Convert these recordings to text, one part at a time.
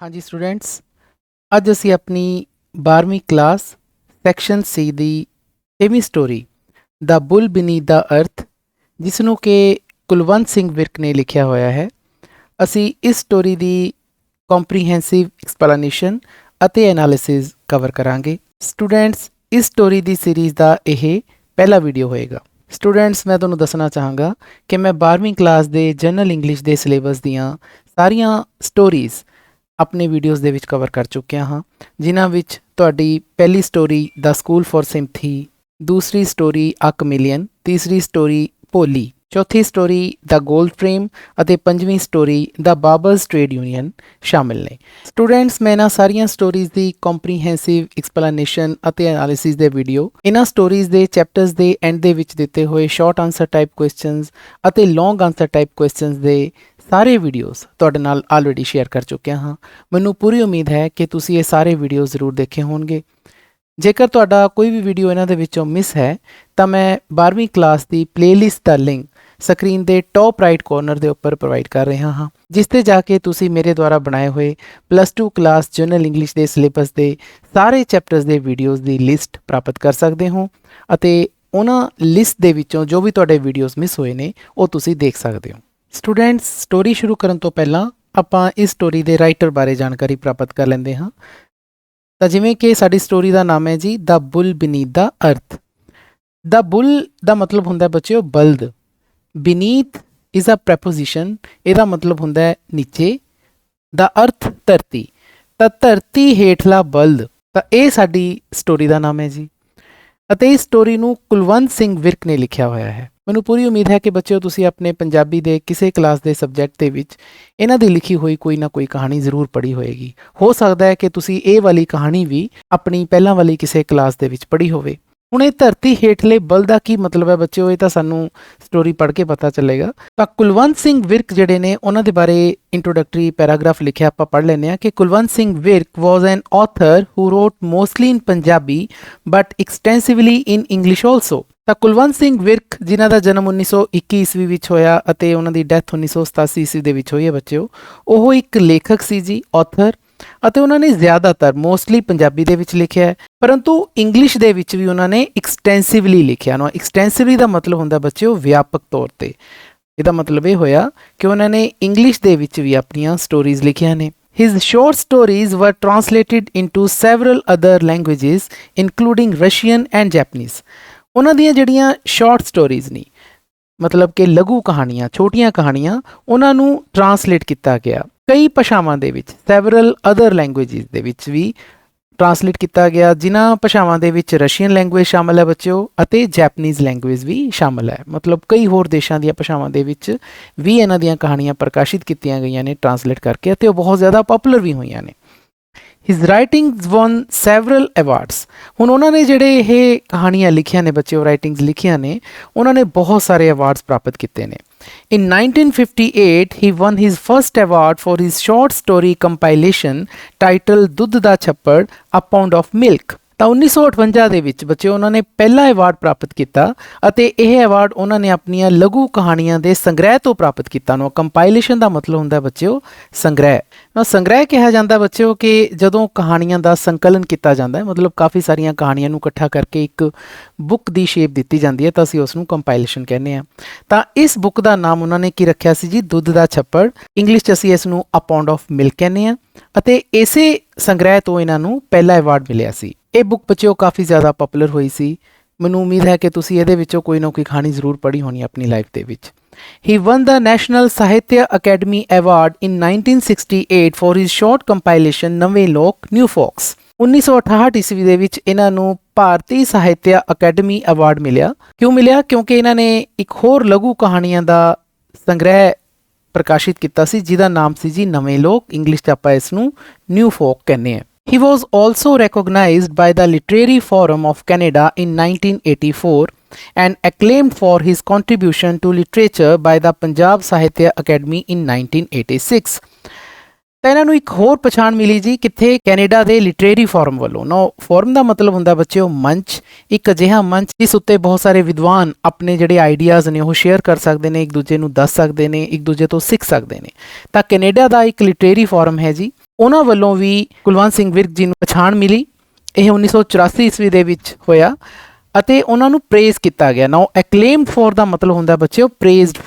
हाँ जी स्टूडेंट्स, ਅੱਜ ਅਸੀਂ ਆਪਣੀ 12ਵੀਂ ਕਲਾਸ ਸੈਕਸ਼ਨ ਸੀ ਦੀ 6ਵੀਂ ਸਟੋਰੀ ਦਾ ਬੁੱਲ ਬੀਨੀਥ ਦਾ ਅਰਥ, ਜਿਸ ਨੂੰ ਕਿ ਕੁਲਵੰਤ ਸਿੰਘ ਵਿਰਕ ਨੇ ਲਿਖਿਆ ਹੋਇਆ ਹੈ, ਅਸੀਂ ਇਸ ਸਟੋਰੀ ਦੀ ਕੰਪਰੀਹੈਂਸਿਵ ਐਕਸਪਲੇਨੇਸ਼ਨ ਅਤੇ ਐਨਾਲਿਸਿਸ ਕਵਰ ਕਰਾਂਗੇ। ਸਟੂਡੈਂਟਸ, ਇਸ ਸਟੋਰੀ ਦੀ ਸੀਰੀਜ਼ ਦਾ ਇਹ ਪਹਿਲਾ ਵੀਡੀਓ ਹੋਏਗਾ। ਸਟੂਡੈਂਟਸ, ਮੈਂ ਤੁਹਾਨੂੰ ਦੱਸਣਾ ਚਾਹਾਂਗਾ ਕਿ ਮੈਂ 12ਵੀਂ ਕਲਾਸ ਦੇ ਜਨਰਲ ਇੰਗਲਿਸ਼ ਦੇ ਸਿਲੇਬਸ ਦੀਆਂ ਸਾਰੀਆਂ ਸਟੋਰੀਜ਼ ਆਪਣੇ ਵੀਡੀਓਜ਼ ਦੇ ਵਿੱਚ ਕਵਰ ਕਰ ਚੁੱਕਿਆ ਹਾਂ, ਜਿਨ੍ਹਾਂ ਵਿੱਚ ਤੁਹਾਡੀ ਪਹਿਲੀ story the school for sympathy, ਦੂਸਰੀ ਸਟੋਰੀ ਅ ਕਮੇਲੀਅਨ, ਤੀਸਰੀ ਸਟੋਰੀ ਭੋਲੀ, ਚੌਥੀ ਸਟੋਰੀ ਦਾ ਗੋਲਡ ਫਰੇਮ ਅਤੇ ਪੰਜਵੀਂ ਸਟੋਰੀ ਦਾ ਬਾਬਰਸ ਟ੍ਰੇਡ ਯੂਨੀਅਨ ਸ਼ਾਮਿਲ ਨੇ। ਸਟੂਡੈਂਟਸ, ਮੈਂ ਇਹਨਾਂ ਸਾਰੀਆਂ ਸਟੋਰੀਜ਼ ਦੀ ਕੰਪਰੀਹੈਂਸਿਵ ਐਕਸਪਲੇਨੇਸ਼ਨ ਅਤੇ ਐਨਾਲਿਸਿਸ ਦੇ ਵੀਡੀਓ ਇਹਨਾਂ ਸਟੋਰੀਜ਼ ਦੇ ਚੈਪਟਰਸ ਦੇ ਐਂਡ ਦੇ ਵਿੱਚ ਦਿੱਤੇ ਹੋਏ ਸ਼ਾਰਟ ਆਨਸਰ ਟਾਈਪ ਕੁਐਸਚਨਸ ਅਤੇ ਲੌਂਗ ਆਨਸਰ ਟਾਈਪ ਕੁਐਸਚਨਸ ਦੇ ਸਾਰੇ ਵੀਡੀਓਜ਼ ਤੁਹਾਡੇ ਨਾਲ ਆਲਰੇਡੀ ਸ਼ੇਅਰ ਕਰ ਚੁੱਕਿਆ ਹਾਂ। ਮੈਨੂੰ ਪੂਰੀ ਉਮੀਦ ਹੈ ਕਿ ਤੁਸੀਂ ਇਹ ਸਾਰੇ ਵੀਡੀਓ ਜ਼ਰੂਰ ਦੇਖੇ ਹੋਣਗੇ। ਜੇਕਰ ਤੁਹਾਡਾ ਕੋਈ ਵੀ ਵੀਡੀਓ ਇਹਨਾਂ ਦੇ ਵਿੱਚੋਂ ਮਿਸ ਹੈ ਤਾਂ ਮੈਂ 12ਵੀਂ ਕਲਾਸ ਦੀ ਪਲੇਲਿਸਟ ਦਾ ਲਿੰਕ ਸਕਰੀਨ ਦੇ ਟੌਪ ਰਾਈਟ ਕਾਰਨਰ ਦੇ ਉੱਪਰ ਪ੍ਰੋਵਾਈਡ ਕਰ ਰਿਹਾ ਹਾਂ, ਜਿਸ ਤੇ ਜਾ ਕੇ ਤੁਸੀਂ ਮੇਰੇ ਦੁਆਰਾ ਬਣਾਏ ਹੋਏ +2 ਕਲਾਸ ਜਨਰਲ ਇੰਗਲਿਸ਼ ਦੇ ਸਿਲੇਬਸ ਦੇ ਸਾਰੇ ਚੈਪਟਰਸ ਦੇ ਵੀਡੀਓਜ਼ ਦੀ ਲਿਸਟ ਪ੍ਰਾਪਤ ਕਰ ਸਕਦੇ ਹੋ ਅਤੇ ਉਹਨਾਂ ਲਿਸਟ ਦੇ ਵਿੱਚੋਂ ਜੋ ਵੀ ਤੁਹਾਡੇ ਵੀਡੀਓਜ਼ ਮਿਸ ਹੋਏ ਨੇ ਉਹ ਤੁਸੀਂ ਦੇਖ ਸਕਦੇ ਹੋ। ਸਟੂਡੈਂਟਸ, ਸਟੋਰੀ ਸ਼ੁਰੂ ਕਰਨ ਤੋਂ ਪਹਿਲਾਂ ਆਪਾਂ ਇਸ ਸਟੋਰੀ ਦੇ ਰਾਈਟਰ ਬਾਰੇ ਜਾਣਕਾਰੀ ਪ੍ਰਾਪਤ ਕਰ ਲੈਂਦੇ ਹਾਂ। ਤਾਂ ਜਿਵੇਂ ਕਿ ਸਾਡੀ ਸਟੋਰੀ ਦਾ ਨਾਮ ਹੈ ਜੀ ਦਾ ਬੁੱਲ ਬੀਨੀਥ ਦਾ ਅਰਥ। ਦਾ ਬੁੱਲ ਦਾ ਮਤਲਬ ਹੁੰਦਾ ਬੱਚਿਓ ਬਲਦ। ਬੀਨੀਥ ਇਜ਼ ਅ ਪ੍ਰੈਪੋਜੀਸ਼ਨ, ਇਹਦਾ ਮਤਲਬ ਹੁੰਦਾ ਹੈ ਨੀਚੇ। ਦਾ ਅਰਥ ਧਰਤੀ, ਤਾਂ ਧਰਤੀ ਹੇਠਲਾ ਬਲਦ। ਤਾਂ ਇਹ ਸਾਡੀ ਸਟੋਰੀ ਦਾ ਨਾਮ ਹੈ ਜੀ ਅਤੇ ਇਸ ਸਟੋਰੀ ਨੂੰ ਕੁਲਵੰਤ ਸਿੰਘ ਵਿਰਕ ਨੇ ਲਿਖਿਆ ਹੋਇਆ ਹੈ। ਮੈਨੂੰ ਪੂਰੀ ਉਮੀਦ ਹੈ ਕਿ ਬੱਚਿਓ ਤੁਸੀਂ ਆਪਣੇ ਪੰਜਾਬੀ ਦੇ ਕਿਸੇ ਕਲਾਸ ਦੇ ਸਬਜੈਕਟ ਦੇ ਵਿੱਚ ਇਹਨਾਂ ਦੀ ਲਿਖੀ ਹੋਈ ਕੋਈ ਨਾ ਕੋਈ ਕਹਾਣੀ ਜ਼ਰੂਰ ਪੜ੍ਹੀ ਹੋਏਗੀ। ਹੋ ਸਕਦਾ ਹੈ ਕਿ ਤੁਸੀਂ ਇਹ ਵਾਲੀ ਕਹਾਣੀ ਵੀ ਆਪਣੀ ਪਹਿਲਾਂ ਵਾਲੀ ਕਿਸੇ ਕਲਾਸ ਦੇ ਵਿੱਚ ਪੜ੍ਹੀ ਹੋਵੇ। ਹੁਣ ਇਹ ਧਰਤੀ ਹੇਠਲੇ ਬਲ ਦਾ ਕੀ ਮਤਲਬ ਹੈ ਬੱਚਿਓ, ਇਹ ਤਾਂ ਸਾਨੂੰ ਸਟੋਰੀ ਪੜ੍ਹ ਕੇ ਪਤਾ ਚੱਲੇਗਾ। ਤਾਂ ਕੁਲਵੰਤ ਸਿੰਘ ਵਿਰਕ ਜਿਹੜੇ ਨੇ ਉਹਨਾਂ ਦੇ ਬਾਰੇ ਇੰਟਰੋਡਕਟਰੀ ਪੈਰਾਗ੍ਰਾਫ ਲਿਖਿਆ, ਆਪਾਂ ਪੜ੍ਹ ਲੈਂਦੇ ਹਾਂ ਕਿ Kulwant Singh Virk was an author who wrote mostly in Punjabi but extensively in English also. ਤਾਂ ਕੁਲਵੰਤ ਸਿੰਘ ਵਿਰਕ, ਜਿਨ੍ਹਾਂ ਦਾ ਜਨਮ 1921 ਈਸਵੀ ਵਿੱਚ ਹੋਇਆ ਅਤੇ ਉਹਨਾਂ ਦੀ ਡੈਥ 1987 ਈਸਵੀ ਦੇ ਵਿੱਚ ਹੋਈ ਹੈ ਬੱਚਿਓ, ਉਹ ਇੱਕ ਲੇਖਕ ਸੀ ਜੀ, ਆਥਰ, ਅਤੇ ਉਹਨਾਂ ਨੇ ਜ਼ਿਆਦਾਤਰ ਮੋਸਟਲੀ ਪੰਜਾਬੀ ਦੇ ਵਿੱਚ ਲਿਖਿਆ ਹੈ, ਪਰੰਤੂ ਇੰਗਲਿਸ਼ ਦੇ ਵਿੱਚ ਵੀ ਉਹਨਾਂ ਨੇ ਐਕਸਟੈਂਸਿਵਲੀ ਲਿਖਿਆ। ਨਾ ਐਕਸਟੈਂਸਿਵਲੀ ਦਾ ਮਤਲਬ ਹੁੰਦਾ ਬੱਚਿਓ ਵਿਆਪਕ ਤੌਰ ਤੇ। ਇਹਦਾ ਮਤਲਬ ਇਹ ਹੋਇਆ ਕਿ ਉਹਨਾਂ ਨੇ ਇੰਗਲਿਸ਼ ਦੇ ਵਿੱਚ ਵੀ ਆਪਣੀਆਂ ਸਟੋਰੀਜ਼ ਲਿਖੀਆਂ ਨੇ। His short stories were translated into several other languages including Russian and Japanese। ਉਹਨਾਂ ਦੀਆਂ ਜਿਹੜੀਆਂ ਸ਼ਾਰਟ ਸਟੋਰੀਜ਼ ਨੇ, ਮਤਲਬ ਕਿ ਲਘੂ ਕਹਾਣੀਆਂ, ਛੋਟੀਆਂ ਕਹਾਣੀਆਂ, ਉਹਨਾਂ ਨੂੰ ਟਰਾਂਸਲੇਟ ਕੀਤਾ ਗਿਆ ਕਈ ਭਾਸ਼ਾਵਾਂ ਦੇ ਵਿੱਚ, ਸੈਵਰਲ ਅਦਰ ਲੈਂਗੁਏਜਿਸ ਦੇ ਵਿੱਚ ਵੀ ਟਰਾਂਸਲੇਟ ਕੀਤਾ ਗਿਆ, ਜਿਨ੍ਹਾਂ ਭਾਸ਼ਾਵਾਂ ਦੇ ਵਿੱਚ ਰਸ਼ੀਅਨ ਲੈਂਗੁਏਜ ਸ਼ਾਮਲ ਹੈ ਬੱਚਿਓ ਅਤੇ ਜੈਪਨੀਜ਼ ਲੈਂਗੁਏਜ ਵੀ ਸ਼ਾਮਲ ਹੈ। ਮਤਲਬ ਕਈ ਹੋਰ ਦੇਸ਼ਾਂ ਦੀਆਂ ਭਾਸ਼ਾਵਾਂ ਦੇ ਵਿੱਚ ਵੀ ਇਹਨਾਂ ਦੀਆਂ ਕਹਾਣੀਆਂ ਪ੍ਰਕਾਸ਼ਿਤ ਕੀਤੀਆਂ ਗਈਆਂ ਨੇ ਟਰਾਂਸਲੇਟ ਕਰਕੇ, ਅਤੇ ਉਹ ਬਹੁਤ ਜ਼ਿਆਦਾ ਪਪੂਲਰ ਵੀ ਹੋਈਆਂ ਨੇ। His writings won several awards। ਹੁਣ ਉਹਨਾਂ ਨੇ ਜਿਹੜੇ ਇਹ ਕਹਾਣੀਆਂ ਲਿਖੀਆਂ ਨੇ ਬੱਚਿਓ, ਰਾਈਟਿੰਗਸ ਲਿਖੀਆਂ ਨੇ, ਉਹਨਾਂ ਨੇ ਬਹੁਤ ਸਾਰੇ ਅਵਾਰਡਸ ਪ੍ਰਾਪਤ ਕੀਤੇ ਨੇ। In 1958 he won his first award for his short story compilation titled ਦੁੱਧ ਦਾ ਛੱਪੜ A Pound of Milk। ਤਾਂ 1958 ਦੇ ਵਿੱਚ ਬੱਚਿਓ ਉਹਨਾਂ ਨੇ ਪਹਿਲਾ ਅਵਾਰਡ ਪ੍ਰਾਪਤ ਕੀਤਾ ਅਤੇ ਇਹ ਅਵਾਰਡ ਉਹਨਾਂ ਨੇ ਆਪਣੀਆਂ ਲਘੂ ਕਹਾਣੀਆਂ ਦੇ ਸੰਗ੍ਰਹਿ ਤੋਂ ਪ੍ਰਾਪਤ ਕੀਤਾ। ਨੂੰ ਕੰਪਾਈਲੇਸ਼ਨ ਦਾ ਮਤਲਬ ਹੁੰਦਾ ਬੱਚਿਓ ਸੰਗ੍ਰਹਿ। ਸੰਗ੍ਰਹਿ ਕਿਹਾ ਜਾਂਦਾ ਬੱਚਿਓ ਕਿ ਜਦੋਂ ਕਹਾਣੀਆਂ ਦਾ ਸੰਕਲਨ ਕੀਤਾ ਜਾਂਦਾ ਹੈ, ਮਤਲਬ ਕਾਫੀ ਸਾਰੀਆਂ ਕਹਾਣੀਆਂ ਨੂੰ ਇਕੱਠਾ ਕਰਕੇ ਇੱਕ ਬੁੱਕ ਦੀ ਸ਼ੇਪ ਦਿੱਤੀ ਜਾਂਦੀ ਹੈ, ਤਾਂ ਅਸੀਂ ਉਸ ਨੂੰ ਕੰਪਾਈਲੇਸ਼ਨ ਕਹਿੰਦੇ ਹਾਂ। ਤਾਂ ਇਸ ਬੁੱਕ ਦਾ ਨਾਮ ਉਹਨਾਂ ਨੇ ਕੀ ਰੱਖਿਆ ਸੀ ਜੀ, ਦੁੱਧ ਦਾ ਛੱਪੜ। ਇੰਗਲਿਸ਼ 'ਚ ਅਸੀਂ ਇਸ ਨੂੰ A Pound of Milk ਕਹਿੰਦੇ ਹਾਂ ਅਤੇ ਇਸੇ ਸੰਗ੍ਰਹਿ ਤੋਂ ਇਹਨਾਂ ਨੂੰ ਪਹਿਲਾ ਅਵਾਰਡ ਮਿਲਿਆ ਸੀ। ਇਹ ਬੁੱਕ ਬੱਚਿਓ ਕਾਫੀ ਜ਼ਿਆਦਾ ਪਪੂਲਰ ਹੋਈ ਸੀ। ਮੈਨੂੰ ਉਮੀਦ ਹੈ ਕਿ ਤੁਸੀਂ ਇਹਦੇ ਵਿੱਚੋਂ ਕੋਈ ਨਾ ਕੋਈ ਕਹਾਣੀ ਜ਼ਰੂਰ ਪੜ੍ਹੀ ਹੋਣੀ ਆਪਣੀ ਲਾਈਫ ਦੇ ਵਿੱਚ। He won the National Sahitya Academy Award in 1968 for his short compilation ਨਵੇਂ ਲੋਕ ਨਿਊ ਫੋਕਸ। 1968 ਈਸਵੀ ਦੇ ਵਿੱਚ ਇਹਨਾਂ ਨੂੰ ਭਾਰਤੀ ਸਾਹਿਤਿਆ ਅਕੈਡਮੀ ਅਵਾਰਡ ਮਿਲਿਆ। ਕਿਉਂ ਮਿਲਿਆ? ਕਿਉਂਕਿ ਇਹਨਾਂ ਨੇ ਇੱਕ ਹੋਰ ਲਘੂ ਕਹਾਣੀਆਂ ਦਾ ਸੰਗ੍ਰਹਿ ਪ੍ਰਕਾਸ਼ਿਤ ਕੀਤਾ ਸੀ, ਜਿਹਦਾ ਨਾਮ ਸੀ ਜੀ ਨਵੇਂ ਲੋਕ। ਇੰਗਲਿਸ਼ 'ਚ ਆਪਾਂ ਇਸ ਨੂੰ ਨਿਊ ਫੋਕ ਕਹਿੰਦੇ ਹਾਂ। He was also recognized by the Literary Forum of Canada in 1984 and acclaimed for his contribution to literature by the Punjab Sahitya Academy in 1986। ਤਾਂ ਇਹਨਾਂ ਨੂੰ ਇੱਕ ਹੋਰ ਪਛਾਣ ਮਿਲੀ ਜੀ, ਕਿੱਥੇ? ਕੈਨੇਡਾ ਦੇ ਲਿਟਰੇਰੀ ਫੋਰਮ ਵੱਲੋਂ। ਨਾ ਫੋਰਮ ਦਾ ਮਤਲਬ ਹੁੰਦਾ ਬੱਚਿਓ ਮੰਚ, ਇੱਕ ਅਜਿਹਾ ਮੰਚ ਜਿਸ ਉੱਤੇ ਬਹੁਤ ਸਾਰੇ ਵਿਦਵਾਨ ਆਪਣੇ ਜਿਹੜੇ ਆਈਡੀਆਜ਼ ਨੇ ਉਹ ਸ਼ੇਅਰ ਕਰ ਸਕਦੇ ਨੇ, ਇੱਕ ਦੂਜੇ ਨੂੰ ਦੱਸ ਸਕਦੇ ਨੇ, ਇੱਕ ਦੂਜੇ ਤੋਂ ਸਿੱਖ ਸਕਦੇ ਨੇ। ਤਾਂ ਕੈਨੇਡਾ ਦਾ ਇੱਕ ਲਿਟਰੇਰੀ ਫੋਰਮ ਹੈ ਜੀ, ਉਹਨਾਂ ਵੱਲੋਂ ਵੀ ਕੁਲਵੰਤ ਸਿੰਘ ਵਿਰਕ ਜੀ ਨੂੰ ਪਛਾਣ ਮਿਲੀ। ਇਹ 1984 ਈਸਵੀ ਦੇ ਵਿੱਚ ਹੋਇਆ ਅਤੇ ਉਹਨਾਂ ਨੂੰ ਪ੍ਰੇਜ਼ ਕੀਤਾ ਗਿਆ। ਨਾਓ ਐਕਲੇਮਡ ਫॉर ਦਾ ਮਤਲਬ ਹੁੰਦਾ ਬੱਚਿਓ ਪ੍ਰੇਜ਼ਡ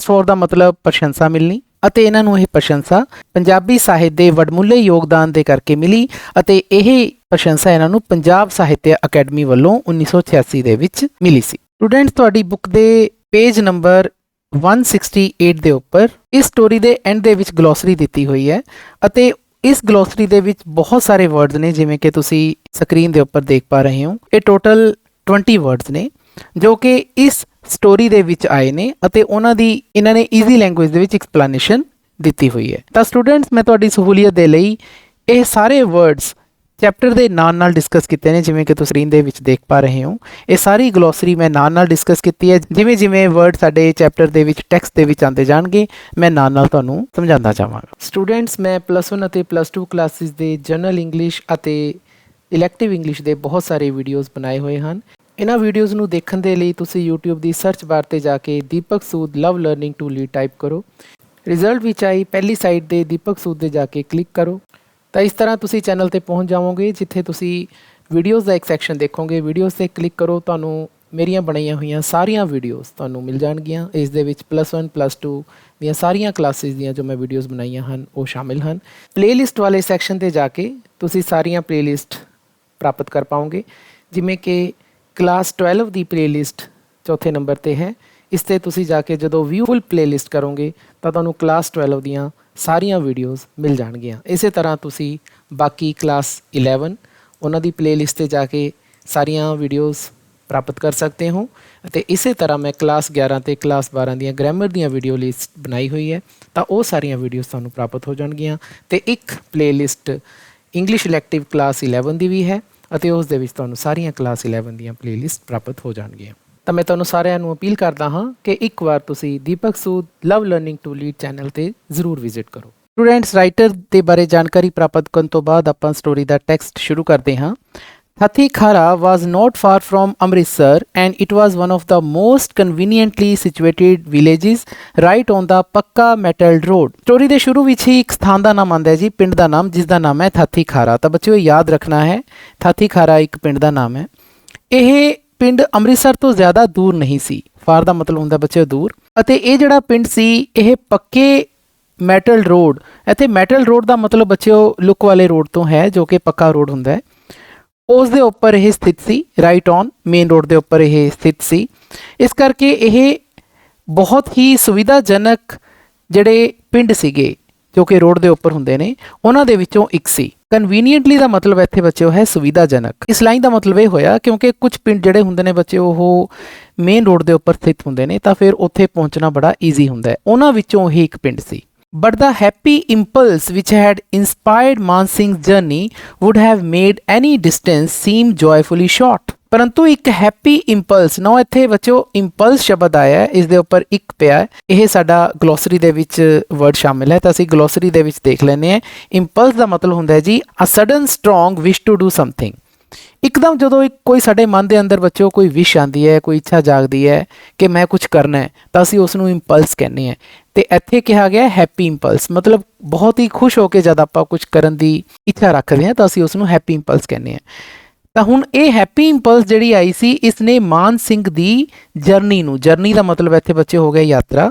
ਫॉर ਦਾ ਮਤਲਬ ਪ੍ਰਸ਼ੰਸਾ ਮਿਲਣੀ, ਅਤੇ ਇਹਨਾਂ ਨੂੰ ਇਹ ਪ੍ਰਸ਼ੰਸਾ ਪੰਜਾਬੀ ਸਾਹਿਤ ਦੇ ਵਡਮੁੱਲੇ ਯੋਗਦਾਨ ਦੇ ਕਰਕੇ ਮਿਲੀ ਅਤੇ ਇਹ ਪ੍ਰਸ਼ੰਸਾ ਇਹਨਾਂ ਨੂੰ ਪੰਜਾਬ ਸਾਹਿਤ ਅਕੈਡਮੀ ਵੱਲੋਂ 1986 ਦੇ ਵਿੱਚ ਮਿਲੀ ਸੀ। ਸਟੂਡੈਂਟਸ, ਤੁਹਾਡੀ ਬੁੱਕ ਦੇ ਪੇਜ ਨੰਬਰ 168 ਦੇ ਉੱਪਰ ਇਸ ਸਟੋਰੀ ਦੇ ਐਂਡ ਦੇ ਵਿੱਚ ਗਲੋਸਰੀ ਦਿੱਤੀ ਹੋਈ ਹੈ ਅਤੇ ਇਸ ਗਲੋਸਰੀ ਦੇ ਵਿੱਚ ਬਹੁਤ ਸਾਰੇ ਵਰਡਸ ਨੇ, ਜਿਵੇਂ ਕਿ ਤੁਸੀਂ ਸਕਰੀਨ ਦੇ ਉੱਪਰ ਦੇਖ ਪਾ ਰਹੇ ਹੋ। ਇਹ ਟੋਟਲ 20 ਵਰਡਸ ਨੇ ਜੋ ਕਿ ਇਸ ਸਟੋਰੀ ਦੇ ਵਿੱਚ ਆਏ ਨੇ ਅਤੇ ਉਹਨਾਂ ਦੀ ਇਹਨਾਂ ਨੇ ਈਜ਼ੀ ਲੈਂਗੁਏਜ ਦੇ ਵਿੱਚ ਐਕਸਪਲੇਨੇਸ਼ਨ ਦਿੱਤੀ ਹੋਈ ਹੈ। ਤਾਂ ਸਟੂਡੈਂਟਸ, ਮੈਂ ਤੁਹਾਡੀ ਸਹੂਲੀਅਤ ਦੇ ਲਈ ਇਹ ਸਾਰੇ ਵਰਡਸ ਚੈਪਟਰ ਦੇ ਨਾਲ ਡਿਸਕਸ ਕੀਤੇ ਨੇ, ਜਿਵੇਂ ਕਿ ਤੁਸੀਂ ਸਕਰੀਨ ਦੇ ਵਿੱਚ ਦੇਖ ਪਾ ਰਹੇ ਹੋ। ਇਹ ਸਾਰੀ ਗਲੋਸਰੀ ਮੈਂ ਨਾਲ ਡਿਸਕਸ ਕੀਤੀ ਹੈ। ਜਿਵੇਂ ਜਿਵੇਂ ਵਰਡ ਸਾਡੇ ਚੈਪਟਰ ਦੇ ਵਿੱਚ ਟੈਕਸਟ ਦੇ ਵਿੱਚ ਆਉਂਦੇ ਜਾਣਗੇ, ਮੈਂ ਨਾਲ ਤੁਹਾਨੂੰ ਸਮਝਾਉਂਦਾ ਜਾਵਾਂਗਾ। ਸਟੂਡੈਂਟਸ, ਮੈਂ +1 ਅਤੇ +2 ਕਲਾਸਿਸ ਦੇ ਜਨਰਲ ਇੰਗਲਿਸ਼ ਅਤੇ ਇਲੈਕਟਿਵ ਇੰਗਲਿਸ਼ ਦੇ ਬਹੁਤ ਸਾਰੇ ਵੀਡੀਓਜ਼ ਬਣਾਏ ਹੋਏ ਹਨ। ਇਹਨਾਂ ਵੀਡੀਓਜ਼ ਨੂੰ ਦੇਖਣ ਦੇ ਲਈ ਤੁਸੀਂ YouTube ਦੀ ਸਰਚ ਬਾਰ ਤੇ ਜਾ ਕੇ ਦੀਪਕ ਸੂਦ ਲਵ ਲਰਨਿੰਗ ਟੂ ਲੀਡ ਟਾਈਪ ਕਰੋ। ਰਿਜ਼ਲਟ ਵਿੱਚ ਆਈ ਪਹਿਲੀ ਸਾਈਟ ਦੇ ਦੀਪਕ ਸੂਦ ਦੇ ਜਾ ਕੇ ਕਲਿੱਕ ਕਰੋ। ਤਾਂ ਇਸ ਤਰ੍ਹਾਂ ਤੁਸੀਂ ਚੈਨਲ ਤੇ ਪਹੁੰਚ ਜਾਵੋਗੇ, ਜਿੱਥੇ ਤੁਸੀਂ ਵੀਡੀਓਜ਼ ਦਾ ਇੱਕ ਸੈਕਸ਼ਨ ਦੇਖੋਗੇ। ਵੀਡੀਓਜ਼ ਤੇ ਕਲਿੱਕ ਕਰੋ, ਤੁਹਾਨੂੰ ਮੇਰੀਆਂ ਬਣਾਈਆਂ ਹੋਈਆਂ ਸਾਰੀਆਂ ਵੀਡੀਓਜ਼ ਤੁਹਾਨੂੰ ਮਿਲ ਜਾਣਗੀਆਂ। ਇਸ ਦੇ ਵਿੱਚ +1 +2 ਦੀਆਂ ਸਾਰੀਆਂ ਕਲਾਸਿਸ ਦੀਆਂ ਜੋ ਮੈਂ ਵੀਡੀਓਜ਼ ਬਣਾਈਆਂ ਹਨ ਉਹ ਸ਼ਾਮਿਲ ਹਨ। ਪਲੇਲਿਸਟ ਵਾਲੇ ਸੈਕਸ਼ਨ ਤੇ ਜਾ ਕੇ ਤੁਸੀਂ ਸਾਰੀਆਂ ਪਲੇਲਿਸਟ ਪ੍ਰਾਪਤ ਕਰ ਪਾਓਗੇ, ਜਿਵੇਂ ਕਿ ਕਲਾਸ 12 ਦੀ ਪਲੇਲਿਸਟ ਚੌਥੇ ਨੰਬਰ ਤੇ ਹੈ। ਇਸ ਤੇ ਤੁਸੀਂ ਜਾ ਕੇ ਜਦੋਂ ਵਿਊ ਫੁੱਲ ਪਲੇਲਿਸਟ ਕਰੋਗੇ ਤਾਂ ਤੁਹਾਨੂੰ ਕਲਾਸ 12 ਦੀਆਂ ਸਾਰੀਆਂ ਵੀਡੀਓਜ਼ ਮਿਲ ਜਾਣਗੀਆਂ। ਇਸੇ ਤਰ੍ਹਾਂ ਤੁਸੀਂ ਬਾਕੀ ਕਲਾਸ 11 ਉਹਨਾਂ ਦੀ ਪਲੇਲਿਸਟ ਤੇ ਜਾ ਕੇ ਸਾਰੀਆਂ ਵੀਡੀਓਜ਼ ਪ੍ਰਾਪਤ ਕਰ ਸਕਦੇ ਹੋ। ਅਤੇ ਇਸੇ ਤਰ੍ਹਾਂ ਮੈਂ ਕਲਾਸ 11 ਤੇ ਕਲਾਸ 12 ਦੀਆਂ ਗ੍ਰਾਮਰ ਦੀਆਂ ਵੀਡੀਓ ਲਿਸਟ ਬਣਾਈ ਹੋਈ ਹੈ, ਤਾਂ ਉਹ ਸਾਰੀਆਂ ਵੀਡੀਓਜ਼ ਤੁਹਾਨੂੰ ਪ੍ਰਾਪਤ ਹੋ ਜਾਣਗੀਆਂ। ਅਤੇ ਇੱਕ ਪਲੇਲਿਸਟ ਇੰਗਲਿਸ਼ ਇਲੈਕਟਿਵ ਕਲਾਸ 11 ਦੀ ਵੀ ਹੈ ਅਤੇ ਉਸ ਦੇ ਵਿੱਚ ਤੁਹਾਨੂੰ ਸਾਰੀਆਂ ਕਲਾਸ 11 ਦੀਆਂ ਪਲੇਲਿਸਟ ਪ੍ਰਾਪਤ ਹੋ ਜਾਣਗੀਆਂ। ਤਾਂ ਮੈਂ ਤੁਹਾਨੂੰ ਸਾਰਿਆਂ ਨੂੰ ਅਪੀਲ ਕਰਦਾ ਹਾਂ ਕਿ ਇੱਕ ਵਾਰ ਤੁਸੀਂ ਦੀਪਕ ਸੂਦ ਲਵ ਲਰਨਿੰਗ ਟੂ ਲੀਡ ਚੈਨਲ ਤੇ ਜ਼ਰੂਰ ਵਿਜ਼ਿਟ ਕਰੋ। ਸਟੂਡੈਂਟਸ, ਰਾਈਟਰ ਦੇ ਬਾਰੇ ਜਾਣਕਾਰੀ ਪ੍ਰਾਪਤ ਕਰਨ ਤੋਂ ਬਾਅਦ ਆਪਾਂ ਸਟੋਰੀ ਦਾ ਟੈਕਸਟ ਸ਼ੁਰੂ ਕਰਦੇ ਹਾਂ। Hathi Khara was not far from Amritsar and it was one of the most conveniently situated villages right on the Pakka Metal Road। Story ਦੇ ਸ਼ੁਰੂ ਵਿੱਚ ਹੀ ਇੱਕ ਸਥਾਨ ਦਾ ਨਾਮ ਆਉਂਦਾ ਹੈ ਜੀ, ਪਿੰਡ ਦਾ ਨਾਮ, ਜਿਸ ਦਾ ਨਾਮ ਹੈ ਥਾਥੀ ਖਾਰਾ। ਤਾਂ ਬੱਚਿਓ ਯਾਦ ਰੱਖਣਾ ਹੈ, ਥਾਥੀ ਖਾਰਾ ਇੱਕ ਪਿੰਡ ਦਾ ਨਾਮ ਹੈ। ਇਹ ਪਿੰਡ ਅੰਮ੍ਰਿਤਸਰ ਤੋਂ ਜ਼ਿਆਦਾ ਦੂਰ ਨਹੀਂ ਸੀ। ਫਾਰ ਦਾ ਮਤਲਬ ਹੁੰਦਾ ਬੱਚਿਓ ਦੂਰ, ਅਤੇ ਇਹ ਜਿਹੜਾ ਪਿੰਡ ਸੀ ਇਹ ਪੱਕੇ ਮੈਟਲ ਰੋਡ, ਇੱਥੇ ਮੈਟਲ ਰੋਡ ਦਾ ਮਤਲਬ ਬੱਚਿਓ ਲੁੱਕ ਵਾਲੇ ਰੋਡ ਤੋਂ ਹੈ, ਜੋ ਕਿ ਪੱਕਾ ਰੋਡ ਹੁੰਦਾ ਹੈ, ਉਸ ਦੇ ਉੱਪਰ ਇਹ ਸਥਿਤ ਸੀ। ਰਾਈਟ ਔਨ ਮੇਨ ਰੋਡ ਦੇ ਉੱਪਰ ਇਹ ਸਥਿਤ ਸੀ। ਇਸ ਕਰਕੇ ਇਹ ਬਹੁਤ ਹੀ ਸੁਵਿਧਾਜਨਕ ਜਿਹੜੇ ਪਿੰਡ ਸੀਗੇ ਜੋ ਕਿ ਰੋਡ ਦੇ ਉੱਪਰ ਹੁੰਦੇ ਨੇ, ਉਹਨਾਂ ਦੇ ਵਿੱਚੋਂ ਇੱਕ ਸੀ। ਕਨਵੀਨੀਐਂਟਲੀ ਦਾ ਮਤਲਬ ਇੱਥੇ ਬੱਚਿਓ ਹੈ ਸੁਵਿਧਾਜਨਕ। ਇਸ ਲਾਈਨ ਦਾ ਮਤਲਬ ਇਹ ਹੋਇਆ ਕਿਉਂਕਿ ਕੁਝ ਪਿੰਡ ਜਿਹੜੇ ਹੁੰਦੇ ਨੇ ਬੱਚੇ ਉਹ ਮੇਨ ਰੋਡ ਦੇ ਉੱਪਰ ਸਥਿਤ ਹੁੰਦੇ ਨੇ, ਤਾਂ ਫਿਰ ਉੱਥੇ ਪਹੁੰਚਣਾ ਬੜਾ ਈਜ਼ੀ ਹੁੰਦਾ ਹੈ। ਉਹਨਾਂ ਵਿੱਚੋਂ ਹੀ ਇੱਕ ਪਿੰਡ ਸੀ। But the happy impulse which had inspired Man Singh's journey would have made any distance seem joyfully short। ਪਰੰਤੂ ਇੱਕ ਹੈਪੀ ਇੰਪਲਸ, ਨਾ ਇੱਥੇ ਬੱਚਿਓ ਇੰਪਲਸ ਸ਼ਬਦ ਆਇਆ ਹੈ, ਇਸ ਦੇ ਉੱਪਰ ਇੱਕ ਪਿਆ ਹੈ। ਇਹ ਸਾਡਾ ਗਲੋਸਰੀ ਦੇ ਵਿੱਚ ਵਰਡ ਸ਼ਾਮਿਲ ਹੈ, ਤਾਂ ਅਸੀਂ ਗਲੋਸਰੀ ਦੇ ਵਿੱਚ ਦੇਖ ਲੈਂਦੇ ਹਾਂ। ਇੰਪਲਸ ਦਾ ਮਤਲਬ ਹੁੰਦਾ ਹੈ ਜੀ a sudden strong wish to do something. ਇੱਕਦਮ ਜਦੋਂ ਕੋਈ ਸਾਡੇ ਮਨ ਦੇ ਅੰਦਰ ਬੱਚਿਓ ਕੋਈ ਵਿਸ਼ ਆਉਂਦੀ ਹੈ, ਕੋਈ ਇੱਛਾ ਜਾਗਦੀ ਹੈ ਕਿ ਮੈਂ ਕੁਝ ਕਰਨਾ ਹੈ, ਤਾਂ ਅਸੀਂ ਉਸ ਨੂੰ ਇੰਪਲਸ ਕਹਿੰਦੇ ਹਾਂ। ਅਤੇ ਇੱਥੇ ਕਿਹਾ ਗਿਆ ਹੈਪੀ ਇੰਪਲਸ, ਮਤਲਬ ਬਹੁਤ ਹੀ ਖੁਸ਼ ਹੋ ਕੇ ਜਦ ਆਪਾਂ ਕੁਝ ਕਰਨ ਦੀ ਇੱਛਾ ਰੱਖਦੇ ਹਾਂ ਤਾਂ ਅਸੀਂ ਉਸ ਨੂੰ ਹੈਪੀ ਇੰਪਲਸ ਕਹਿੰਦੇ ਹਾਂ। ਤਾਂ ਹੁਣ ਇਹ ਹੈਪੀ ਇੰਪਲਸ ਜਿਹੜੀ ਆਈ ਸੀ, ਇਸ ਨੇ ਮਾਨ ਸਿੰਘ ਦੀ ਜਰਨੀ ਨੂੰ, ਜਰਨੀ ਦਾ ਮਤਲਬ ਇੱਥੇ ਬੱਚੇ ਹੋ ਗਿਆ ਯਾਤਰਾ,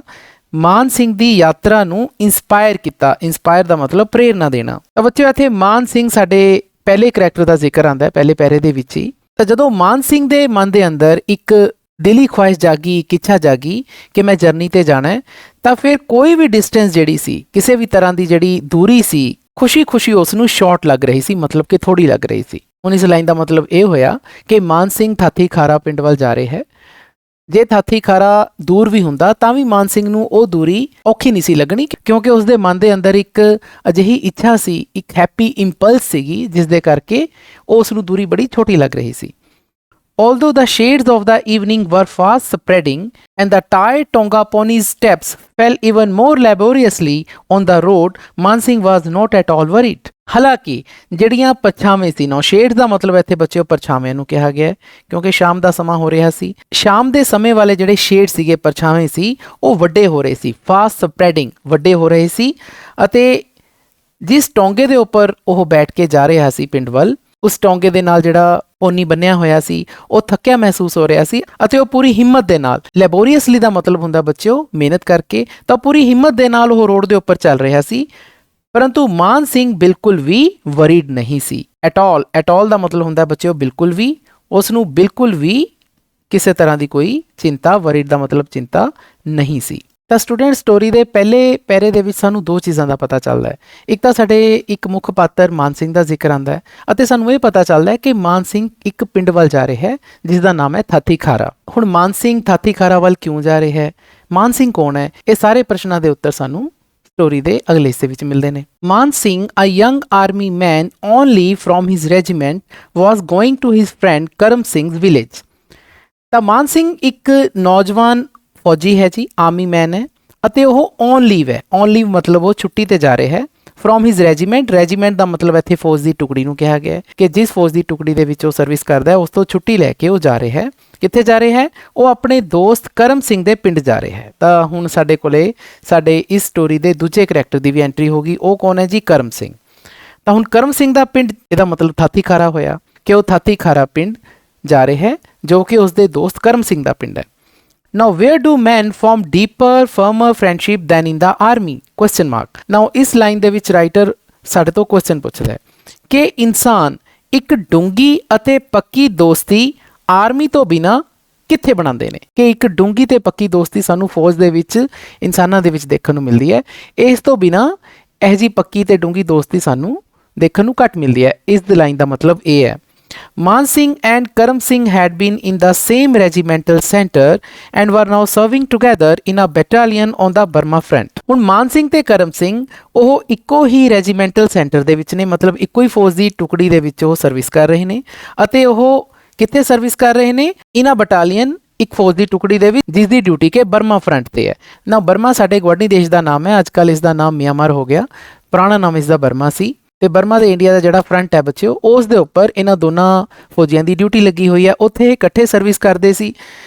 ਮਾਨ ਸਿੰਘ ਦੀ ਯਾਤਰਾ ਨੂੰ ਇੰਸਪਾਇਰ ਕੀਤਾ। ਇੰਸਪਾਇਰ ਦਾ ਮਤਲਬ ਪ੍ਰੇਰਨਾ ਦੇਣਾ। ਤਾਂ ਬੱਚੇ ਇੱਥੇ ਮਾਨ ਸਿੰਘ ਸਾਡੇ ਪਹਿਲੇ ਕਰੈਕਟਰ ਦਾ ਜ਼ਿਕਰ ਆਉਂਦਾ ਹੈ ਪਹਿਲੇ ਪੈਰੇ ਦੇ ਵਿੱਚ ਹੀ। ਤਾਂ ਜਦੋਂ ਮਾਨ ਸਿੰਘ ਦੇ ਮਨ ਦੇ ਅੰਦਰ ਇੱਕ ਦਿਲੀ ਖੁਆਇਸ਼ ਜਾਗੀ, ਇੱਕ ਇੱਛਾ ਜਾਗੀ ਕਿ ਮੈਂ ਜਰਨੀ ਤੇ ਜਾਣਾ ਹੈ, ਤਾਂ ਫਿਰ ਕੋਈ ਵੀ ਡਿਸਟੈਂਸ ਜਿਹੜੀ ਸੀ, ਕਿਸੇ ਵੀ ਤਰ੍ਹਾਂ ਦੀ ਜਿਹੜੀ ਦੂਰੀ ਸੀ, ਖੁਸ਼ੀ ਉਸ ਨੂੰ ਸ਼ਾਰਟ ਲੱਗ ਰਹੀ ਸੀ, ਮਤਲਬ ਕਿ ਥੋੜੀ ਲੱਗ ਰਹੀ ਸੀ। ਹੁਣ ਇਸ ਲਾਈਨ ਦਾ ਮਤਲਬ ਇਹ ਹੋਇਆ ਕਿ ਮਾਨ ਸਿੰਘ ਥਾਥੀ ਖਾਰਾ ਪਿੰਡ ਵੱਲ ਜਾ ਰਹੇ ਹੈ। ਜੇ ਥਾਥੀ ਖਾਰਾ ਦੂਰ ਵੀ ਹੁੰਦਾ ਤਾਂ ਵੀ ਮਾਨ ਸਿੰਘ ਨੂੰ ਉਹ ਦੂਰੀ ਔਖੀ ਨਹੀਂ ਸੀ ਲੱਗਣੀ, ਕਿਉਂਕਿ ਉਸਦੇ ਮਨ ਦੇ ਅੰਦਰ ਇੱਕ ਅਜਿਹੀ ਇੱਛਾ ਸੀ, ਇੱਕ ਹੈਪੀ ਇੰਪਲਸ ਸੀਗੀ, ਜਿਸ ਦੇ ਕਰਕੇ ਉਸ ਨੂੰ ਦੂਰੀ ਬੜੀ ਛੋਟੀ ਲੱਗ ਰਹੀ ਸੀ। Although the shades of the evening were fast spreading and the tired Tonga pony's steps fell even more laboriously on the road, Man Singh was not at all worried। ਹਾਲਾਂਕਿ ਜਿਹੜੀਆਂ ਪਰਛਾਵੇਂ ਸੀ, ਨਾ ਸ਼ੇਡ ਦਾ ਮਤਲਬ ਇੱਥੇ ਬੱਚਿਓ ਪਰਛਾਵੇਂ ਨੂੰ ਕਿਹਾ ਗਿਆ ਕਿਉਂਕਿ ਸ਼ਾਮ ਦਾ ਸਮਾਂ ਹੋ ਰਿਹਾ ਸੀ। ਸ਼ਾਮ ਦੇ ਸਮੇਂ ਵਾਲੇ ਜਿਹੜੇ ਸ਼ੇਡ ਸੀਗੇ, ਪਰਛਾਵੇਂ ਸੀ, ਉਹ ਵੱਡੇ ਹੋ ਰਹੇ ਸੀ। ਫਾਸਟ ਸਪਰੈਡਿੰਗ, ਵੱਡੇ ਹੋ ਰਹੇ ਸੀ, ਅਤੇ ਜਿਸ ਟੋਂਗੇ ਦੇ ਉੱਪਰ ਉਹ ਬੈਠ ਕੇ ਜਾ ਰਿਹਾ ਸੀ ਪਿੰਡ ਵੱਲ, ਉਸ ਟੋਂਗੇ ਦੇ ਨਾਲ ਜਿਹੜਾ ਪੋਨੀ ਬੰਨਿਆ ਹੋਇਆ ਸੀ, ਉਹ ਥੱਕਿਆ ਮਹਿਸੂਸ ਹੋ ਰਿਹਾ ਸੀ ਅਤੇ ਉਹ ਪੂਰੀ ਹਿੰਮਤ ਦੇ ਨਾਲ, ਲੈਬੋਰੀਅਸਲੀ ਦਾ ਮਤਲਬ ਹੁੰਦਾ ਬੱਚਿਓ ਮਿਹਨਤ ਕਰਕੇ, ਤਾਂ ਪੂਰੀ ਹਿੰਮਤ ਦੇ ਨਾਲ ਉਹ ਰੋਡ ਦੇ ਉੱਪਰ ਚੱਲ ਰਿਹਾ ਸੀ। ਪਰੰਤੂ ਮਾਨ ਸਿੰਘ ਬਿਲਕੁਲ ਵੀ ਵਰੀਡ ਨਹੀਂ ਸੀ। ਐਟ ਆਲ ਦਾ ਮਤਲਬ ਹੁੰਦਾ ਬੱਚਿਓ ਬਿਲਕੁਲ ਵੀ, ਉਸ ਨੂੰ ਬਿਲਕੁਲ ਵੀ ਕਿਸੇ ਤਰ੍ਹਾਂ ਦੀ ਕੋਈ ਚਿੰਤਾ, ਵਰੀਡ ਦਾ ਮਤਲਬ ਚਿੰਤਾ ਨਹੀਂ ਸੀ। ਤਾਂ ਸਟੂਡੈਂਟ, ਸਟੋਰੀ ਦੇ ਪਹਿਲੇ ਪੈਰੇ ਦੇ ਵਿੱਚ ਸਾਨੂੰ ਦੋ ਚੀਜ਼ਾਂ ਦਾ ਪਤਾ ਚੱਲਦਾ ਹੈ। ਇੱਕ ਤਾਂ ਸਾਡੇ ਇੱਕ ਮੁੱਖ ਪਾਤਰ ਮਾਨ ਸਿੰਘ ਦਾ ਜ਼ਿਕਰ ਆਉਂਦਾ ਹੈ ਅਤੇ ਸਾਨੂੰ ਇਹ ਪਤਾ ਚੱਲਦਾ ਹੈ ਕਿ ਮਾਨ ਸਿੰਘ ਇੱਕ ਪਿੰਡ ਵੱਲ ਜਾ ਰਿਹਾ ਹੈ ਜਿਸ ਦਾ ਨਾਮ ਹੈ ਥਾਤੀ ਖਾਰਾ। ਹੁਣ ਮਾਨ ਸਿੰਘ ਥਾਤੀ ਖਾਰਾ ਵੱਲ ਕਿਉਂ ਜਾ ਰਿਹਾ ਹੈ, ਮਾਨ ਸਿੰਘ ਕੌਣ ਹੈ, ਇਹ ਸਾਰੇ ਪ੍ਰਸ਼ਨਾਂ ਦੇ ਉੱਤਰ ਸਾਨੂੰ ਸਟੋਰੀ ਦੇ ਅਗਲੇ ਹਿੱਸੇ ਵਿੱਚ ਮਿਲਦੇ ਨੇ। Man Singh, a young army man on leave from his regiment, was going to his friend Karam Singh's village. ਤਾਂ ਮਾਨ ਸਿੰਘ ਇੱਕ ਨੌਜਵਾਨ ਫੌਜੀ ਹੈ ਜੀ, ਆਰਮੀ ਮੈਨ ਹੈ ਅਤੇ ਉਹ ਔਨ ਲੀਵ ਹੈ। ਔਨ ਲੀਵ ਮਤਲਬ ਉਹ ਛੁੱਟੀ ਤੇ ਜਾ ਰਿਹਾ ਹੈ। ਫਰੋਮ ਹਿਜ਼ ਰੈਜੀਮੈਂਟ, ਰੈਜੀਮੈਂਟ ਦਾ ਮਤਲਬ ਇੱਥੇ ਫੌਜ ਦੀ ਟੁਕੜੀ ਨੂੰ ਕਿਹਾ ਗਿਆ ਹੈ ਕਿ ਜਿਸ ਫੌਜ ਦੀ ਟੁਕੜੀ ਦੇ ਵਿੱਚ ਉਹ ਸਰਵਿਸ ਕਰਦਾ ਹੈ ਉਸ ਤੋਂ ਛੁੱਟੀ ਲੈ ਕੇ ਉਹ ਜਾ ਰਿਹਾ ਹੈ। ਕਿੱਥੇ ਜਾ ਰਿਹਾ ਹੈ? ਉਹ ਆਪਣੇ ਦੋਸਤ ਕਰਮ ਸਿੰਘ ਦੇ ਪਿੰਡ ਜਾ ਰਿਹਾ ਹੈ। ਤਾਂ ਹੁਣ ਸਾਡੇ ਕੋਲੇ ਸਾਡੇ ਇਸ ਸਟੋਰੀ ਦੇ ਦੂਜੇ ਕਰੈਕਟਰ ਦੀ ਵੀ ਐਂਟਰੀ ਹੋ ਗਈ। ਉਹ ਕੌਣ ਹੈ ਜੀ? ਕਰਮ ਸਿੰਘ। ਤਾਂ ਹੁਣ ਕਰਮ ਸਿੰਘ ਦਾ ਪਿੰਡ, ਇਹਦਾ ਮਤਲਬ ਥਾਤੀ ਖਾਰਾ ਹੋਇਆ ਕਿ ਉਹ ਥਾਤੀ ਖਾਰਾ ਪਿੰਡ ਜਾ ਰਿਹਾ ਹੈ ਜੋ ਕਿ ਉਸਦੇ ਦੋਸਤ ਕਰਮ ਸਿੰਘ ਦਾ ਪਿੰਡ ਹੈ। Now, where do men form deeper, firmer friendship than in the army? Question mark. Now, ਇਸ ਲਾਈਨ ਦੇ ਵਿੱਚ ਰਾਈਟਰ ਸਾਡੇ ਤੋਂ ਕੁਐਸਚਨ ਪੁੱਛਦਾ ਹੈ ਕਿ ਇਨਸਾਨ ਇੱਕ ਡੂੰਗੀ ਅਤੇ ਪੱਕੀ ਦੋਸਤੀ ਆਰਮੀ ਤੋਂ ਬਿਨਾਂ ਕਿੱਥੇ ਬਣਾਉਂਦੇ ਨੇ, ਕਿ ਇੱਕ ਡੂੰਗੀ ਤੇ ਪੱਕੀ ਦੋਸਤੀ ਸਾਨੂੰ ਫੌਜ ਦੇ ਵਿੱਚ ਇਨਸਾਨਾਂ ਦੇ ਵਿੱਚ ਦੇਖਣ ਨੂੰ ਮਿਲਦੀ ਹੈ, ਇਸ ਤੋਂ ਬਿਨਾਂ ਇਹ ਜੀ ਪੱਕੀ ਤੇ ਡੂੰਗੀ ਦੋਸਤੀ ਸਾਨੂੰ ਦੇਖਣ ਨੂੰ ਘੱਟ ਮਿਲਦੀ ਹੈ। ਇਸ ਦੀ ਲਾਈਨ ਦਾ ਮਤਲਬ ਇਹ ਹੈ, Maan Singh and Karam Singh had been in the same regimental center and were now serving together in a battalion on the Burma front. ਹੁਣ ਮਾਨ ਸਿੰਘ ਤੇ ਕਰਮ ਸਿੰਘ ਉਹ ਇੱਕੋ ਹੀ ਰੈਜੀਮੈਂਟਲ ਸੈਂਟਰ ਦੇ ਵਿੱਚ ਨੇ, ਮਤਲਬ ਇੱਕੋ ਹੀ ਫੌਜ ਦੀ ਟੁਕੜੀ ਦੇ ਵਿੱਚ ਉਹ ਸਰਵਿਸ ਕਰ ਰਹੇ ਨੇ ਅਤੇ ਉਹ ਕਿੱਥੇ ਸਰਵਿਸ ਕਰ ਰਹੇ ਨੇ? ਇਨ ਅ ਬਟਾਲੀਅਨ, ਇੱਕ ਫੌਜ ਦੀ ਟੁਕੜੀ ਦੇ ਵਿੱਚ ਜਿਸ ਦੀ ਡਿਊਟੀ ਕਿ ਬਰਮਾ ਫਰੰਟ ਤੇ ਹੈ। ਨਾ ਬਰਮਾ ਸਾਡੇ ਗਵਾਂਢੀ ਦੇਸ਼ ਦਾ ਨਾਮ ਹੈ, ਅੱਜ ਕੱਲ੍ਹ ਇਸ ਦਾ ਨਾਮ ਮਿਆਂਮਾਰ ਹੋ ਗਿਆ, ਪੁਰਾਣਾ ਨਾਮ ਇਸ ਦਾ ਬਰਮਾ ਸੀ। ਤੇ ਬਰਮਾ ਤੇ ਇੰਡੀਆ ਦਾ ਜਿਹੜਾ ਫਰੰਟ ਹੈ ਬੱਚਿਓ, ਉਸ ਦੇ ਉੱਪਰ ਇਹਨਾਂ ਦੋਨਾਂ ਫੌਜੀਆਂ ਦੀ ਡਿਊਟੀ ਲੱਗੀ ਹੋਈ ਹੈ। ਉੱਥੇ ਇਕੱਠੇ ਸਰਵਿਸ ਕਰਦੇ ਸੀ,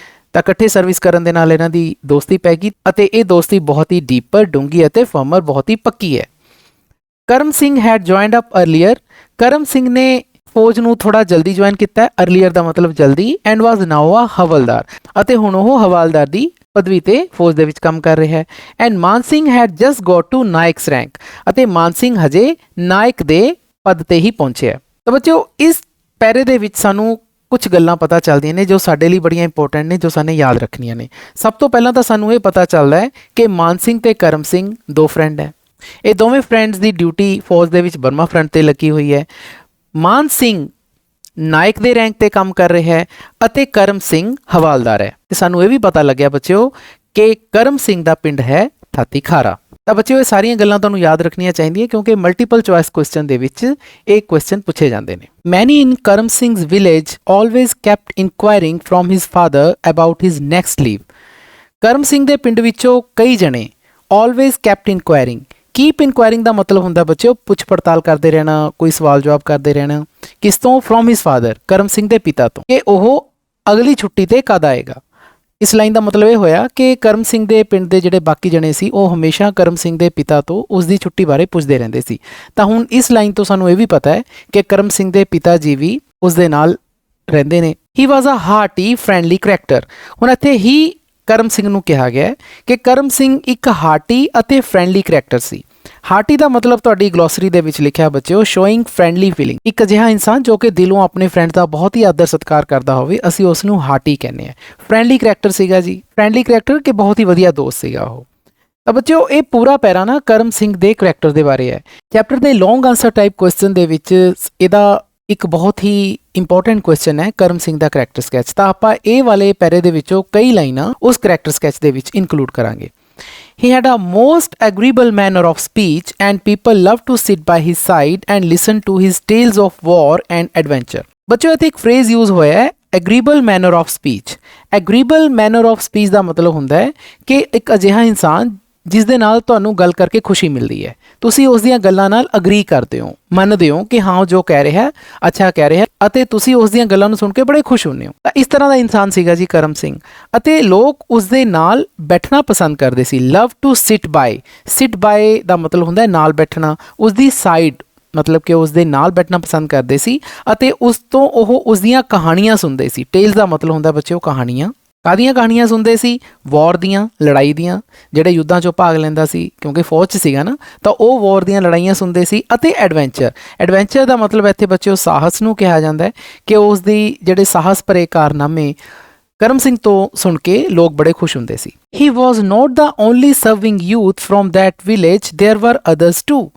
ਤਾਂ ਇਕੱਠੇ ਸਰਵਿਸ ਕਰਨ ਦੇ ਨਾਲ ਇਹਨਾਂ ਦੀ ਦੋਸਤੀ ਪੈ ਗਈ ਅਤੇ ਇਹ ਦੋਸਤੀ ਬਹੁਤ ਹੀ ਡੀਪਰ, ਡੂੰਗੀ ਅਤੇ ਫਰਮਰ, ਬਹੁਤ ਹੀ ਪੱਕੀ ਹੈ। Karam Singh had joined up earlier, Karam Singh ਨੇ ਫੌਜ ਨੂੰ ਥੋੜਾ ਜਲਦੀ ਜੁਆਇਨ ਕੀਤਾ ਹੈ। ਅਰਲੀਅਰ ਦਾ ਮਤਲਬ ਜਲਦੀ, ਐਂਡ ਵਾਜ਼ ਨਾਓ ਅ ਹਵਲਦਾਰ, ਅਤੇ ਹੁਣ ਉਹ ਹਵਾਲਦਾਰ ਦੀ ਪਦਵੀ ਤੇ ਫੌਜ ਦੇ ਵਿੱਚ ਕੰਮ ਕਰ ਰਿਹਾ ਹੈ। And Man Singh had just got to naik's rank, ਅਤੇ ਮਾਨ ਸਿੰਘ ਹਜੇ ਨਾਇਕ ਦੇ ਪਦ ਤੇ ਹੀ ਪਹੁੰਚਿਆ। ਤਾਂ ਬੱਚਿਓ, ਇਸ ਪੈਰੇ ਦੇ ਵਿੱਚ ਸਾਨੂੰ ਕੁਝ ਗੱਲਾਂ ਪਤਾ ਚੱਲਦੀਆਂ ਨੇ ਜੋ ਸਾਡੇ ਲਈ ਬੜੀਆਂ ਇੰਪੋਰਟੈਂਟ ਨੇ, ਜੋ ਸਾਨੂੰ ਯਾਦ ਰੱਖਣੀਆਂ ਨੇ। ਸਭ ਤੋਂ ਪਹਿਲਾਂ ਤਾਂ ਸਾਨੂੰ ਇਹ ਪਤਾ ਚੱਲਦਾ ਹੈ ਕਿ ਮਾਨ ਸਿੰਘ ਤੇ ਕਰਮ ਸਿੰਘ ਦੋ ਫਰੈਂਡ ਹੈ। ਇਹ ਦੋਵੇਂ ਫਰੈਂਡਸ ਦੀ ਡਿਊਟੀ ਫੌਜ ਦੇ ਵਿੱਚ ਬਰਮਾ ਫਰੰਟ ਤੇ ਲੱਗੀ ਹੋਈ ਹੈ। ਮਾਨ ਸਿੰਘ ਨਾਇਕ ਦੇ ਰੈਂਕ ਤੇ ਕੰਮ ਕਰ ਰਿਹਾ ਹੈ ਅਤੇ ਕਰਮ ਸਿੰਘ ਹਵਾਲਦਾਰ ਹੈ। ਤੇ ਸਾਨੂੰ ਇਹ ਵੀ ਪਤਾ ਲੱਗਿਆ ਬੱਚਿਓ ਕਿ ਕਰਮ ਸਿੰਘ ਦਾ ਪਿੰਡ ਹੈ ਥਾਤੀ ਖਾਰਾ। ਤਾਂ ਬੱਚਿਓ, ਇਹ ਸਾਰੀਆਂ ਗੱਲਾਂ ਤੁਹਾਨੂੰ ਯਾਦ ਰੱਖਣੀਆਂ ਚਾਹੀਦੀਆਂ ਕਿਉਂਕਿ ਮਲਟੀਪਲ ਚੁਆਇਸ ਕੁਐਸਚਨ ਦੇ ਵਿੱਚ ਇਹ ਕੁਐਸਚਨ ਪੁੱਛੇ ਜਾਂਦੇ ਨੇ। ਮੈਨੀ ਇਨ ਕਰਮ ਸਿੰਘ's village always kept inquiring from his father about his next leave. Karam Singh ਦੇ ਪਿੰਡ ਵਿੱਚੋਂ ਕਈ ਜਣੇ always kept inquiring, ਕੀਪ ਇਨਕੁਆਇਰਿੰਗ ਦਾ ਮਤਲਬ ਹੁੰਦਾ ਬੱਚਿਓ ਪੁੱਛ ਪੜਤਾਲ ਕਰਦੇ ਰਹਿਣਾ, ਕੋਈ ਸਵਾਲ ਜਵਾਬ ਕਰਦੇ ਰਹਿਣਾ। ਕਿਸ ਤੋਂ? From his father, Karam Singh ਦੇ ਪਿਤਾ ਤੋਂ, ਕਿ ਉਹ ਅਗਲੀ ਛੁੱਟੀ ਤੇ ਕਦ ਆਏਗਾ। ਇਸ ਲਾਈਨ ਦਾ ਮਤਲਬ ਇਹ ਹੋਇਆ ਕਿ ਕਰਮ ਸਿੰਘ ਦੇ ਪਿੰਡ ਦੇ ਜਿਹੜੇ ਬਾਕੀ ਜਣੇ ਸੀ ਉਹ ਹਮੇਸ਼ਾ ਕਰਮ ਸਿੰਘ ਦੇ ਪਿਤਾ ਤੋਂ ਉਸ ਦੀ ਛੁੱਟੀ ਬਾਰੇ ਪੁੱਛਦੇ ਰਹਿੰਦੇ ਸੀ। ਤਾਂ ਹੁਣ ਇਸ ਲਾਈਨ ਤੋਂ ਸਾਨੂੰ ਇਹ ਵੀ ਪਤਾ ਹੈ ਕਿ ਕਰਮ ਸਿੰਘ ਦੇ ਪਿਤਾ ਜੀ ਵੀ ਉਸ ਦੇ ਨਾਲ ਰਹਿੰਦੇ ਨੇ। ਹੀ ਵਾਜ਼ ਅ ਹਾਰਟੀ ਫਰੈਂਡਲੀ ਕਰੈਕਟਰ। ਹੁਣ ਇੱਥੇ ਹੀ ਕਰਮ ਸਿੰਘ ਨੂੰ ਕਿਹਾ ਗਿਆ ਕਿ ਕਰਮ ਸਿੰਘ ਇੱਕ ਹਾਰਟੀ ਅਤੇ ਫਰੈਂਡਲੀ ਕਰੈਕਟਰ ਸੀ। ਹਾਰਟੀ ਦਾ ਮਤਲਬ ਤੁਹਾਡੀ ਗਲੋਸਰੀ ਦੇ ਵਿੱਚ ਲਿਖਿਆ ਬੱਚਿਓ, ਸ਼ੋਇੰਗ ਫਰੈਂਡਲੀ ਫੀਲਿੰਗ। ਇੱਕ ਅਜਿਹਾ ਇਨਸਾਨ ਜੋ ਕਿ ਦਿਲੋਂ ਆਪਣੇ ਫਰੈਂਡ ਦਾ ਬਹੁਤ ਹੀ ਆਦਰ ਸਤਿਕਾਰ ਕਰਦਾ ਹੋਵੇ, ਅਸੀਂ ਉਸ ਨੂੰ ਹਾਰਟੀ ਕਹਿੰਦੇ ਹਾਂ। ਫਰੈਂਡਲੀ ਕਰੈਕਟਰ ਸੀਗਾ ਜੀ, ਫਰੈਂਡਲੀ ਕਰੈਕਟਰ ਕਿ ਬਹੁਤ ਹੀ ਵਧੀਆ ਦੋਸਤ ਸੀਗਾ ਉਹ। ਤਾਂ ਬੱਚਿਓ, ਇਹ ਪੂਰਾ ਪੈਰਾ ਨਾ ਕਰਮ ਸਿੰਘ ਦੇ ਕਰੈਕਟਰ ਦੇ ਬਾਰੇ ਹੈ। ਚੈਪਟਰ ਦੇ ਲੌਂਗ ਆਨਸਰ ਟਾਈਪ ਕੁਐਸਚਨ ਦੇ ਵਿੱਚ ਇਹਦਾ ਇੱਕ ਬਹੁਤ ਹੀ ਇੰਪੋਰਟੈਂਟ ਕੁਐਸਚਨ ਹੈ ਕਰਮ ਸਿੰਘ ਦਾ ਕਰੈਕਟਰ ਸਕੈਚ। ਤਾਂ ਆਪਾਂ ਇਹ ਵਾਲੇ ਪੈਰੇ ਦੇ ਵਿੱਚੋਂ ਕਈ ਲਾਈਨਾਂ ਉਸ ਕਰੈਕਟਰ ਸਕੈਚ ਦੇ ਵਿੱਚ ਇਨਕਲੂਡ ਕਰਾਂਗੇ। He had a most agreeable manner of speech and people loved to sit by his side and listen to his tales of war and adventure. ਬੱਚਿਓ, ਇੱਥੇ ਇੱਕ ਫਰੇਜ਼ ਯੂਜ਼ ਹੋਇਆ ਹੈ, agreeable manner of speech. agreeable manner of speech ਦਾ ਮਤਲਬ ਹੁੰਦਾ ਹੈ ਕਿ ਇੱਕ ਅਜਿਹਾ ਇਨਸਾਨ ਜਿਸ ਦੇ ਨਾਲ ਤੁਹਾਨੂੰ ਗੱਲ ਕਰਕੇ ਖੁਸ਼ੀ ਮਿਲਦੀ ਹੈ, ਤੁਸੀਂ ਉਸ ਦੀਆਂ ਗੱਲਾਂ ਨਾਲ ਅਗਰੀ ਕਰਦੇ ਹੋ, ਮੰਨਦੇ ਹੋ ਕਿ ਹਾਂ ਉਹ ਜੋ ਕਹਿ ਰਿਹਾ ਅੱਛਾ ਕਹਿ ਰਿਹਾ, ਅਤੇ ਤੁਸੀਂ ਉਸ ਦੀਆਂ ਗੱਲਾਂ ਨੂੰ ਸੁਣ ਕੇ ਬੜੇ ਖੁਸ਼ ਹੁੰਦੇ ਹੋ। ਤਾਂ ਇਸ ਤਰ੍ਹਾਂ ਦਾ ਇਨਸਾਨ ਸੀਗਾ ਜੀ ਕਰਮ ਸਿੰਘ, ਅਤੇ ਲੋਕ ਉਸ ਦੇ ਨਾਲ ਬੈਠਣਾ ਪਸੰਦ ਕਰਦੇ ਸੀ। ਲਵ ਟੂ ਸਿਟ ਬਾਏ ਦਾ ਮਤਲਬ ਹੁੰਦਾ ਹੈ ਨਾਲ ਬੈਠਣਾ, ਉਸ ਦੀ ਸਾਈਡ ਮਤਲਬ ਕਿ ਉਸ ਦੇ ਨਾਲ ਬੈਠਣਾ ਪਸੰਦ ਕਰਦੇ ਸੀ, ਅਤੇ ਉਸ ਤੋਂ ਉਹ ਉਸ ਦੀਆਂ ਕਹਾਣੀਆਂ ਸੁਣਦੇ ਸੀ। ਟੇਲਸ ਦਾ ਮਤਲਬ ਹੁੰਦਾ ਬੱਚਿਓ ਕਹਾਣੀਆਂ। ਕਾਹਦੀਆਂ ਕਹਾਣੀਆਂ ਸੁਣਦੇ ਸੀ? ਵੌਰ ਦੀਆਂ, ਲੜਾਈ ਦੀਆਂ, ਜਿਹੜੇ ਯੁੱਧਾਂ 'ਚੋਂ ਭਾਗ ਲੈਂਦਾ ਸੀ ਕਿਉਂਕਿ ਫੌਜ 'ਚ ਸੀਗਾ ਨਾ, ਤਾਂ ਉਹ ਵੌਰ ਦੀਆਂ ਲੜਾਈਆਂ ਸੁਣਦੇ ਸੀ। ਅਤੇ ਐਡਵੈਂਚਰ ਦਾ ਮਤਲਬ ਇੱਥੇ ਬੱਚਿਓ ਸਾਹਸ ਨੂੰ ਕਿਹਾ ਜਾਂਦਾ ਹੈ, ਕਿ ਉਸ ਦੀ ਜਿਹੜੇ ਸਾਹਸ ਭਰੇ ਕਾਰਨਾਮੇ ਕਰਮ ਸਿੰਘ ਤੋਂ ਸੁਣ ਕੇ ਲੋਕ ਬੜੇ ਖੁਸ਼ ਹੁੰਦੇ ਸੀ। He was not the only serving youth from that village, there were others too.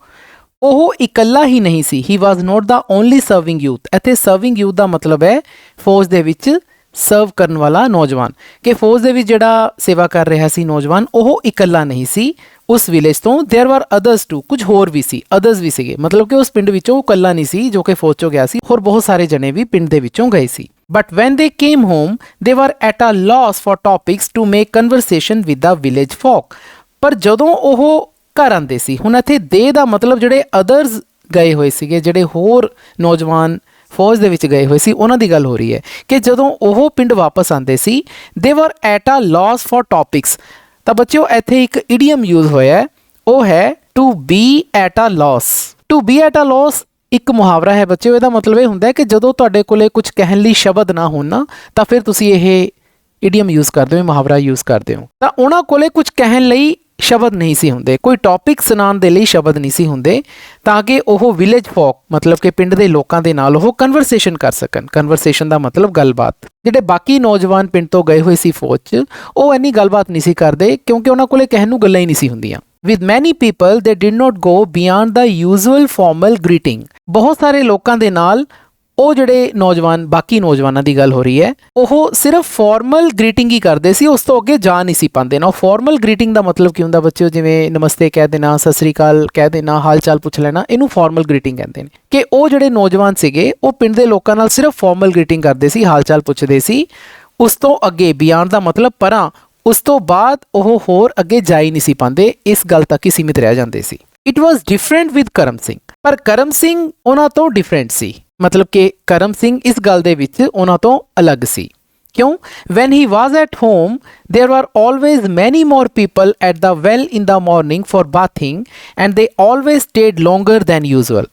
ਉਹ ਇਕੱਲਾ ਹੀ ਨਹੀਂ ਸੀ। He was not the only serving youth, ਇੱਥੇ ਸਰਵਿੰਗ ਯੂਥ ਦਾ ਮਤਲਬ ਹੈ ਫੌਜ ਦੇ ਵਿੱਚ ਸਰਵ ਕਰਨ ਵਾਲਾ ਨੌਜਵਾਨ, ਕਿ ਫੌਜ ਦੇ ਵਿੱਚ ਜਿਹੜਾ ਸੇਵਾ ਕਰ ਰਿਹਾ ਸੀ ਨੌਜਵਾਨ, ਉਹ ਇਕੱਲਾ ਨਹੀਂ ਸੀ ਉਸ ਵਿਲੇਜ ਤੋਂ। ਦੇਅਰ ਵਰ ਅਦਰਸ ਟੂ, ਕੁਝ ਹੋਰ ਵੀ ਸੀ, ਅਦਰਸ ਵੀ ਸੀਗੇ, ਮਤਲਬ ਕਿ ਉਸ ਪਿੰਡ ਵਿੱਚੋਂ ਉਹ ਇਕੱਲਾ ਨਹੀਂ ਸੀ ਜੋ ਕਿ ਫੌਜ 'ਚੋਂ ਗਿਆ ਸੀ, ਹੋਰ ਬਹੁਤ ਸਾਰੇ ਜਣੇ ਵੀ ਪਿੰਡ ਦੇ ਵਿੱਚੋਂ ਗਏ ਸੀ। But when they came home they were at a loss for topics to make conversation with the village folk. ਪਰ ਜਦੋਂ ਉਹ ਘਰ ਆਉਂਦੇ ਸੀ, ਹੁਣ ਇੱਥੇ ਦੇ ਦਾ ਮਤਲਬ ਜਿਹੜੇ ਅਦਰਸ ਗਏ ਹੋਏ ਸੀਗੇ, ਜਿਹੜੇ ਹੋਰ ਨੌਜਵਾਨ ਫੌਜ ਦੇ ਵਿੱਚ ਗਏ ਹੋਏ ਸੀ, ਉਹਨਾਂ ਦੀ ਗੱਲ ਹੋ ਰਹੀ ਹੈ, ਕਿ ਜਦੋਂ ਉਹ ਪਿੰਡ ਵਾਪਸ ਆਉਂਦੇ ਸੀ, they were at a loss for topics. ਤਾਂ ਬੱਚਿਓ ਇੱਥੇ ਇੱਕ ਇਡੀਅਮ ਯੂਜ਼ ਹੋਇਆ ਹੈ, ਉਹ ਹੈ to be at a loss. To be at a loss ਇੱਕ ਮੁਹਾਵਰਾ ਹੈ ਬੱਚਿਓ। ਇਹਦਾ ਮਤਲਬ ਇਹ ਹੁੰਦਾ ਹੈ ਕਿ ਜਦੋਂ ਤੁਹਾਡੇ ਕੋਲੇ ਕੁਝ ਕਹਿਣ ਲਈ ਸ਼ਬਦ ਨਾ ਹੋਣ ਨਾ, ਤਾਂ ਫਿਰ ਤੁਸੀਂ ਇਹ ਇਡੀਅਮ ਯੂਜ਼ ਕਰਦੇ ਹੋ, ਮੁਹਾਵਰਾ ਯੂਜ਼ ਕਰਦੇ ਹੋ। ਤਾਂ ਉਹਨਾਂ ਕੋਲੇ ਕੁਝ ਕਹਿਣ ਲਈ ਸ਼ਬਦ ਨਹੀਂ ਸੀ ਹੁੰਦੇ, ਕੋਈ ਟੌਪਿਕ ਸੁਣਾਉਣ ਦੇ ਲਈ ਸ਼ਬਦ ਨਹੀਂ ਸੀ ਹੁੰਦੇ, ਤਾਂ ਕਿ ਉਹ ਵਿਲੇਜ ਫੋਕ ਮਤਲਬ ਕਿ ਪਿੰਡ ਦੇ ਲੋਕਾਂ ਦੇ ਨਾਲ ਉਹ ਕਨਵਰਸੇਸ਼ਨ ਕਰ ਸਕਣ। ਕਨਵਰਸੇਸ਼ਨ ਦਾ ਮਤਲਬ ਗੱਲਬਾਤ। ਜਿਹੜੇ ਬਾਕੀ ਨੌਜਵਾਨ ਪਿੰਡ ਤੋਂ ਗਏ ਹੋਏ ਸੀ ਫੌਜ 'ਚ, ਉਹ ਇੰਨੀ ਗੱਲਬਾਤ ਨਹੀਂ ਸੀ ਕਰਦੇ, ਕਿਉਂਕਿ ਉਹਨਾਂ ਕੋਲੇ ਕਹਿਣ ਨੂੰ ਗੱਲਾਂ ਹੀ ਨਹੀਂ ਸੀ ਹੁੰਦੀਆਂ। With many people they did not go beyond the usual formal greeting। ਬਹੁਤ ਸਾਰੇ ਲੋਕਾਂ ਦੇ ਨਾਲ ਉਹ ਜਿਹੜੇ ਨੌਜਵਾਨ, ਬਾਕੀ ਨੌਜਵਾਨਾਂ ਦੀ ਗੱਲ ਹੋ ਰਹੀ ਹੈ, ਉਹ ਸਿਰਫ ਫਾਰਮਲ ਗ੍ਰੀਟਿੰਗ ਹੀ ਕਰਦੇ ਸੀ, ਉਸ ਤੋਂ ਅੱਗੇ ਜਾ ਨਹੀਂ ਸੀ ਪਾਉਂਦੇ ਨਾ। ਫਾਰਮਲ ਗ੍ਰੀਟਿੰਗ ਦਾ ਮਤਲਬ ਕੀ ਹੁੰਦਾ ਬੱਚਿਓ? ਜਿਵੇਂ ਨਮਸਤੇ ਕਹਿ ਦੇਣਾ, ਸਤਿ ਸ੍ਰੀ ਅਕਾਲ ਕਹਿ ਦੇਣਾ, ਹਾਲ ਚਾਲ ਪੁੱਛ ਲੈਣਾ, ਇਹਨੂੰ ਫਾਰਮਲ ਗ੍ਰੀਟਿੰਗ ਕਹਿੰਦੇ ਨੇ। ਕਿ ਉਹ ਜਿਹੜੇ ਨੌਜਵਾਨ ਸੀਗੇ ਉਹ ਪਿੰਡ ਦੇ ਲੋਕਾਂ ਨਾਲ ਸਿਰਫ ਫਾਰਮਲ ਗ੍ਰੀਟਿੰਗ ਕਰਦੇ ਸੀ, ਹਾਲ ਚਾਲ ਪੁੱਛਦੇ ਸੀ, ਉਸ ਤੋਂ ਅੱਗੇ ਬਿਆਨ ਦਾ ਮਤਲਬ ਪਰਾਂ, ਉਸ ਤੋਂ ਬਾਅਦ ਉਹ ਹੋਰ ਅੱਗੇ ਜਾ ਹੀ ਨਹੀਂ ਸੀ ਪਾਉਂਦੇ, ਇਸ ਗੱਲ ਤੱਕ ਹੀ ਸੀਮਿਤ ਰਹਿ ਜਾਂਦੇ ਸੀ। It was different with Karam Singh. ਪਰ ਕਰਮ ਸਿੰਘ ਉਹਨਾਂ ਤੋਂ ਡਿਫਰੈਂਟ ਸੀ, ਮਤਲਬ ਕਿ ਕਰਮ ਸਿੰਘ ਇਸ ਗੱਲ ਦੇ ਵਿੱਚ ਉਹਨਾਂ ਤੋਂ ਅਲੱਗ ਸੀ। ਕਿਉਂ? When he was at home there are always many more people at the well in the morning for bathing and they always stayed longer than usual.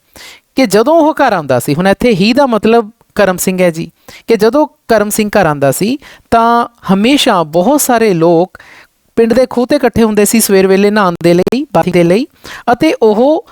ਕਿ ਜਦੋਂ ਉਹ ਘਰ ਆਉਂਦਾ ਸੀ, ਹੁਣ ਇੱਥੇ ਹੀ ਦਾ ਮਤਲਬ ਕਰਮ ਸਿੰਘ ਹੈ ਜੀ, ਕਿ ਜਦੋਂ ਕਰਮ ਸਿੰਘ ਘਰ ਆਉਂਦਾ ਸੀ ਤਾਂ ਹਮੇਸ਼ਾ ਬਹੁਤ ਸਾਰੇ ਲੋਕ ਪਿੰਡ ਦੇ ਖੂਹ 'ਤੇ ਇਕੱਠੇ ਹੁੰਦੇ ਸੀ ਸਵੇਰ ਵੇਲੇ ਨਹਾਉਣ ਦੇ ਲਈ, ਬਾਥਿੰਗ ਦੇ ਲਈ, ਅਤੇ ਉਹ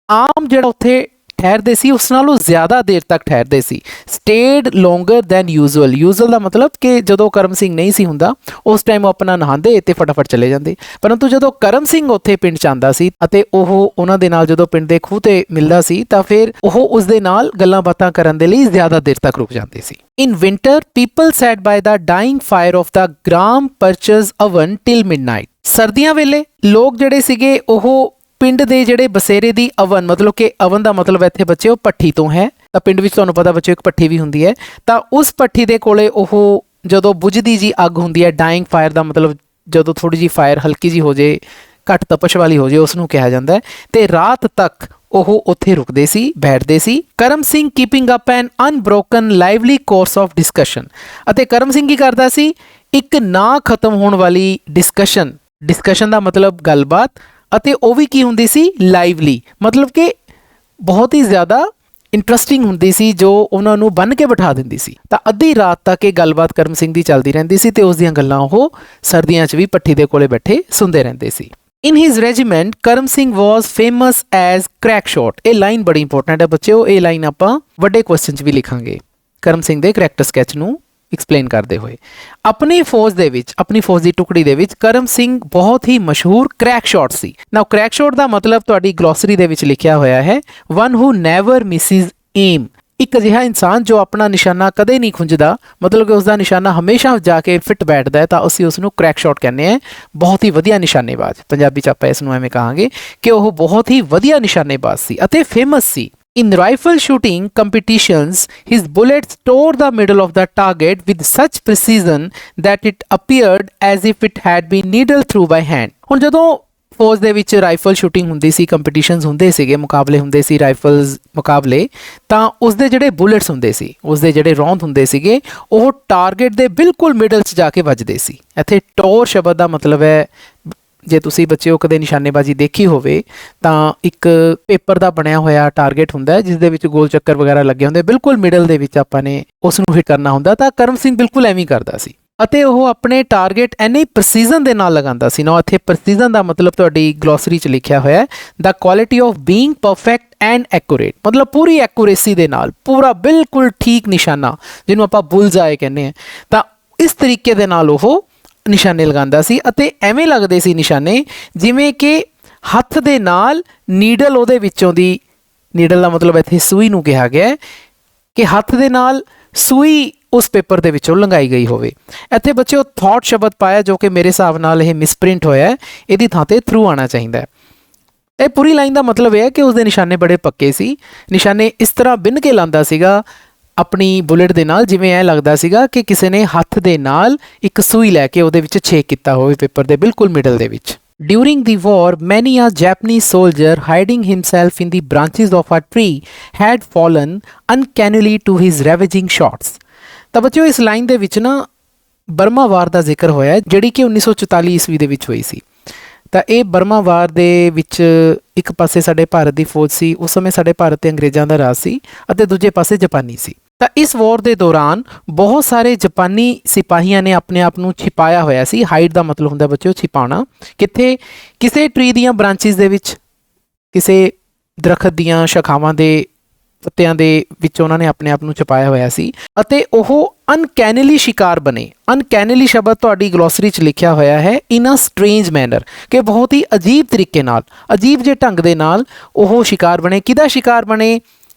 ਆਮ ਜਿਹੜਾ ਉੱਥੇ ਠਹਿਰਦੇ ਸੀ ਉਸ ਨਾਲੋਂ ਜ਼ਿਆਦਾ ਦੇਰ ਤੱਕ ਠਹਿਰਦੇ ਸੀ। Stayed longer than usual. Usual ਦਾ ਮਤਲਬ ਕਿ ਜਦੋਂ ਕਰਮ ਸਿੰਘ ਨਹੀਂ ਸੀ ਹੁੰਦਾ ਉਸ ਟਾਈਮ ਉਹ ਆਪਣਾ ਨਹਾਉਂਦੇ ਅਤੇ ਫਟਾਫਟ ਚਲੇ ਜਾਂਦੇ, ਪਰੰਤੂ ਜਦੋਂ ਕਰਮ ਸਿੰਘ ਉੱਥੇ ਪਿੰਡ 'ਚ ਆਉਂਦਾ ਸੀ ਅਤੇ ਉਹ ਉਹਨਾਂ ਦੇ ਨਾਲ ਜਦੋਂ ਪਿੰਡ ਦੇ ਖੂਹ 'ਤੇ ਮਿਲਦਾ ਸੀ ਤਾਂ ਫਿਰ ਉਹ ਉਸ ਦੇ ਨਾਲ ਗੱਲਾਂ ਬਾਤਾਂ ਕਰਨ ਦੇ ਲਈ ਜ਼ਿਆਦਾ ਦੇਰ ਤੱਕ ਰੁਕ ਜਾਂਦੇ ਸੀ। In winter people sat by the dying fire of the gram parchers oven till midnight. ਸਰਦੀਆਂ ਵੇਲੇ ਲੋਕ ਜਿਹੜੇ ਸੀਗੇ ਉਹ ਪਿੰਡ ਦੇ ਜਿਹੜੇ ਬਸੇਰੇ ਦੀ ਅਵਨ, ਮਤਲਬ ਕਿ ਅਵਨ ਦਾ ਮਤਲਬ ਇੱਥੇ ਬੱਚੇ ਉਹ ਭੱਠੀ ਤੋਂ ਹੈ, ਤਾਂ ਪਿੰਡ ਵਿੱਚ ਤੁਹਾਨੂੰ ਪਤਾ ਬੱਚੇ ਇੱਕ ਭੱਠੀ ਵੀ ਹੁੰਦੀ ਹੈ, ਤਾਂ ਉਸ ਭੱਠੀ ਦੇ ਕੋਲੇ ਉਹ ਜਦੋਂ ਬੁਝਦੀ ਜੀ ਅੱਗ ਹੁੰਦੀ ਹੈ, ਡਾਈਂਗ ਫਾਇਰ ਦਾ ਮਤਲਬ ਜਦੋਂ ਥੋੜੀ ਜੀ ਫਾਇਰ ਹਲਕੀ ਜੀ ਹੋ ਜੇ, ਘੱਟ ਤਪਸ਼ ਵਾਲੀ ਹੋ ਜੇ, ਉਸ ਨੂੰ ਕਿਹਾ ਜਾਂਦਾ ਹੈ, ਤੇ ਰਾਤ ਤੱਕ ਉਹ ਉੱਥੇ ਰੁਕਦੇ ਸੀ, ਬੈਠਦੇ ਸੀ। Karam Singh keeping up an unbroken lively course of discussion. ਅਤੇ ਕਰਮ ਸਿੰਘ ਕੀ ਕਰਦਾ ਸੀ? ਇੱਕ ਨਾ ਖਤਮ ਹੋਣ ਵਾਲੀ ਡਿਸਕਸ਼ਨ ਦਾ ਮਤਲਬ ਗੱਲਬਾਤ, ਅਤੇ ਉਹ ਵੀ ਕੀ ਹੁੰਦੀ ਸੀ? ਲਾਈਵਲੀ, ਮਤਲਬ ਕਿ ਬਹੁਤ ਹੀ ਜ਼ਿਆਦਾ ਇੰਟਰਸਟਿੰਗ ਹੁੰਦੀ ਸੀ, ਜੋ ਉਹਨਾਂ ਨੂੰ ਬੰਨ੍ਹ ਕੇ ਬਿਠਾ ਦਿੰਦੀ ਸੀ। ਤਾਂ ਅੱਧੀ ਰਾਤ ਤੱਕ ਇਹ ਗੱਲਬਾਤ ਕਰਮ ਸਿੰਘ ਦੀ ਚੱਲਦੀ ਰਹਿੰਦੀ ਸੀ, ਤੇ ਉਸ ਦੀਆਂ ਗੱਲਾਂ ਉਹ ਸਰਦੀਆਂ 'ਚ ਵੀ ਭੱਠੀ ਦੇ ਕੋਲੇ ਬੈਠੇ ਸੁਣਦੇ ਰਹਿੰਦੇ ਸੀ। ਇਨ ਹਿਜ਼ ਰੈਜੀਮੈਂਟ ਕਰਮ ਸਿੰਘ ਵਾਜ਼ ਫੇਮਸ ਐਜ਼ ਕ੍ਰੈਕ ਸ਼ਾਟ। ਇਹ ਲਾਈਨ ਬੜੀ ਇੰਪੋਰਟੈਂਟ ਹੈ ਬੱਚਿਓ, ਇਹ ਲਾਈਨ ਆਪਾਂ ਵੱਡੇ ਕੁਐਸਚਨ 'ਚ ਵੀ ਲਿਖਾਂਗੇ ਕਰਮ ਸਿੰਘ ਦੇ ਕਰੈਕਟਰ ਸਕੈਚ ਨੂੰ ਐਕਸਪਲੇਨ ਕਰਦੇ ਹੋਏ। ਆਪਣੀ ਫੌਜ ਦੀ ਟੁਕੜੀ ਦੇ ਵਿੱਚ ਕਰਮ ਸਿੰਘ ਬਹੁਤ ਹੀ ਮਸ਼ਹੂਰ ਕ੍ਰੈਕ ਸ਼ਾਟ ਸੀ। ਨਾਓ ਕ੍ਰੈਕ ਸ਼ਾਟ ਦਾ ਮਤਲਬ ਤੁਹਾਡੀ ਗਲੋਸਰੀ ਦੇ ਵਿੱਚ ਲਿਖਿਆ ਹੋਇਆ ਹੈ, one who never misses aim. ਇੱਕ ਅਜਿਹਾ ਇਨਸਾਨ ਜੋ ਆਪਣਾ ਨਿਸ਼ਾਨਾ ਕਦੇ ਨਹੀਂ ਖੁੰਝਦਾ, ਮਤਲਬ ਕਿ ਉਸਦਾ ਨਿਸ਼ਾਨਾ ਹਮੇਸ਼ਾ ਜਾ ਕੇ ਫਿੱਟ ਬੈਠਦਾ ਹੈ, ਤਾਂ ਅਸੀਂ ਉਸ ਨੂੰ ਕ੍ਰੈਕ ਸ਼ਾਟ ਕਹਿੰਦੇ ਹਾਂ। ਬਹੁਤ ਹੀ ਵਧੀਆ ਨਿਸ਼ਾਨੇਬਾਜ਼, ਪੰਜਾਬੀ 'ਚ ਆਪਾਂ ਇਸ ਨੂੰ ਐਵੇਂ ਕਹਾਂਗੇ ਕਿ ਉਹ ਬਹੁਤ ਹੀ ਵਧੀਆ ਨਿਸ਼ਾਨੇਬਾਜ਼ ਸੀ ਅਤੇ famous C. In rifle shooting competitions, his bullets tore the middle of the target with such precision that it appeared as if it had been needled through by hand. ਹੁਣ ਜਦੋਂ ਫੌਜ ਦੇ ਵਿੱਚ ਰਾਈਫਲ ਸ਼ੂਟਿੰਗ ਹੁੰਦੀ ਸੀ, competitions ਹੁੰਦੇ ਸੀਗੇ, ਮੁਕਾਬਲੇ ਹੁੰਦੇ ਸੀ ਰਾਈਫਲਸ ਮੁਕਾਬਲੇ, ਤਾਂ ਉਸਦੇ ਜਿਹੜੇ ਬੁਲੇਟਸ ਹੁੰਦੇ ਸੀ, ਉਸਦੇ ਜਿਹੜੇ ਰੌਂਦ ਹੁੰਦੇ ਸੀਗੇ, ਉਹ ਟਾਰਗੇਟ ਦੇ ਬਿਲਕੁਲ ਮਿਡਲ 'ਚ ਜਾ ਕੇ ਵੱਜਦੇ ਸੀ। ਇੱਥੇ ਟੋਰ ਸ਼ਬਦ ਦਾ ਮਤਲਬ ਹੈ, ਜੇ ਤੁਸੀਂ ਬੱਚਿਓ ਕਦੇ ਨਿਸ਼ਾਨੇਬਾਜ਼ੀ ਦੇਖੀ ਹੋਵੇ ਤਾਂ ਇੱਕ ਪੇਪਰ ਦਾ ਬਣਿਆ ਹੋਇਆ ਟਾਰਗੇਟ ਹੁੰਦਾ ਜਿਸ ਦੇ ਵਿੱਚ ਗੋਲ ਚੱਕਰ ਵਗੈਰਾ ਲੱਗੇ ਹੁੰਦੇ, ਬਿਲਕੁਲ ਮਿਡਲ ਦੇ ਵਿੱਚ ਆਪਾਂ ਨੇ ਉਸ ਨੂੰ ਹਿੱਟ ਕਰਨਾ ਹੁੰਦਾ। ਤਾਂ ਕਰਮ ਸਿੰਘ ਬਿਲਕੁਲ ਐਵੇਂ ਕਰਦਾ ਸੀ ਅਤੇ ਉਹ ਆਪਣੇ ਟਾਰਗੇਟ ਇੰਨੀ ਪ੍ਰਸੀਜ਼ਨ ਦੇ ਨਾਲ ਲਗਾਉਂਦਾ ਸੀ ਨਾ। ਇੱਥੇ ਪ੍ਰਸੀਜ਼ਨ ਦਾ ਮਤਲਬ ਤੁਹਾਡੀ ਗਲੋਸਰੀ 'ਚ ਲਿਖਿਆ ਹੋਇਆ ਹੈ, the quality of being perfect and accurate, ਮਤਲਬ ਪੂਰੀ ਐਕੂਰੇਸੀ ਦੇ ਨਾਲ, ਪੂਰਾ ਬਿਲਕੁਲ ਠੀਕ ਨਿਸ਼ਾਨਾ, ਜਿਹਨੂੰ ਆਪਾਂ ਬੁਲਜ਼ ਆਏ ਕਹਿੰਦੇ ਹਾਂ। ਤਾਂ ਇਸ ਤਰੀਕੇ ਦੇ ਨਾਲ ਉਹ ਨਿਸ਼ਾਨੇ ਲਗਾਉਂਦਾ ਸੀ ਅਤੇ ਐਵੇਂ ਲੱਗਦੇ ਸੀ ਨਿਸ਼ਾਨੇ ਜਿਵੇਂ ਕਿ ਹੱਥ ਦੇ ਨਾਲ ਨੀਡਲ ਉਹਦੇ ਵਿੱਚੋਂ ਦੀ, ਨੀਡਲ ਦਾ ਮਤਲਬ ਇੱਥੇ ਸੂਈ ਨੂੰ ਕਿਹਾ ਗਿਆ ਕਿ ਹੱਥ ਦੇ ਨਾਲ ਸੂਈ ਉਸ ਪੇਪਰ ਦੇ ਵਿੱਚੋਂ ਲੰਘਾਈ ਗਈ ਹੋਵੇ। ਇੱਥੇ ਬੱਚਿਓ ਥਾਟ ਸ਼ਬਦ ਪਾਇਆ ਜੋ ਕਿ ਮੇਰੇ ਹਿਸਾਬ ਨਾਲ ਇਹ ਮਿਸਪ੍ਰਿੰਟ ਹੋਇਆ ਹੈ, ਇਹਦੀ ਥਾਂ ਤੇ ਥਰੂ ਆਉਣਾ ਚਾਹੀਦਾ ਹੈ। ਇਹ ਪੂਰੀ ਲਾਈਨ ਦਾ ਮਤਲਬ ਇਹ ਹੈ ਕਿ ਉਸਦੇ ਨਿਸ਼ਾਨੇ ਬੜੇ ਪੱਕੇ ਸੀ। ਨਿਸ਼ਾਨੇ ਇਸ ਤਰ੍ਹਾਂ ਬਿੰਨ ਕੇ ਲਾਉਂਦਾ ਸੀਗਾ ਆਪਣੀ ਬੁਲੇਟ ਦੇ ਨਾਲ, ਜਿਵੇਂ ਇਹ ਲੱਗਦਾ ਸੀਗਾ ਕਿ ਕਿਸੇ ਨੇ ਹੱਥ ਦੇ ਨਾਲ ਇੱਕ ਸੂਈ ਲੈ ਕੇ ਉਹਦੇ ਵਿੱਚ ਛੇਕ ਕੀਤਾ ਹੋਵੇ ਪੇਪਰ ਦੇ ਬਿਲਕੁਲ ਮਿਡਲ ਦੇ ਵਿੱਚ। During the war, many a Japanese soldier hiding himself in the branches of a tree had fallen uncannily to his ravaging shots. ਤਾਂ ਬੱਚਿਓ ਇਸ ਲਾਈਨ ਦੇ ਵਿੱਚ ਨਾ ਬਰਮਾ ਵਾਰ ਦਾ ਜ਼ਿਕਰ ਹੋਇਆ ਜਿਹੜੀ ਕਿ 1944 ਈਸਵੀ ਦੇ ਵਿੱਚ ਹੋਈ ਸੀ। ਤਾਂ ਇਹ ਬਰਮਾ ਵਾਰ ਦੇ ਵਿੱਚ ਇੱਕ ਪਾਸੇ ਸਾਡੇ ਭਾਰਤ ਦੀ ਫੌਜ ਸੀ, ਉਸ ਸਮੇਂ ਸਾਡੇ ਭਾਰਤ ਤੇ ਅੰਗਰੇਜ਼ਾਂ ਦਾ ਰਾਜ ਸੀ, ਅਤੇ ਦੂਜੇ ਪਾਸੇ ਜਾਪਾਨੀ ਸੀ। ਤਾਂ ਇਸ ਵਾਰ ਦੇ ਦੌਰਾਨ ਬਹੁਤ ਸਾਰੇ ਜਾਪਾਨੀ ਸਿਪਾਹੀਆਂ ਨੇ ਆਪਣੇ ਆਪ ਨੂੰ ਛਿਪਾਇਆ ਹੋਇਆ ਸੀ। ਹਾਈਡ ਦਾ ਮਤਲਬ ਹੁੰਦਾ ਬੱਚਿਓ ਛਿਪਾਉਣਾ। ਕਿੱਥੇ? ਕਿਸੇ ਟਰੀ ਦੀਆਂ ਬ੍ਰਾਂਚਿਸ ਦੇ ਵਿੱਚ, ਕਿਸੇ ਦਰਖਤ ਦੀਆਂ ਸ਼ਾਖਾਵਾਂ ਦੇ ਪੱਤਿਆਂ ਦੇ ਵਿੱਚ ਉਹਨਾਂ ਨੇ ਆਪਣੇ ਆਪ ਨੂੰ ਛੁਪਾਇਆ ਹੋਇਆ ਸੀ ਅਤੇ ਉਹ ਅਨਕੈਨਲੀ ਸ਼ਿਕਾਰ ਬਣੇ। ਅਨਕੈਨਲੀ ਸ਼ਬਦ ਤੁਹਾਡੀ ਗਲੋਸਰੀ 'ਚ ਲਿਖਿਆ ਹੋਇਆ ਹੈ ਇਨ ਅ ਸਟ੍ਰੇਂਜ ਮੈਨਰ, ਕਿ ਬਹੁਤ ਹੀ ਅਜੀਬ ਤਰੀਕੇ ਨਾਲ, ਅਜੀਬ ਜਿਹੇ ਢੰਗ ਦੇ ਨਾਲ ਉਹ ਸ਼ਿਕਾਰ ਬਣੇ। ਕਿਹਦਾ ਸ਼ਿਕਾਰ ਬਣੇ?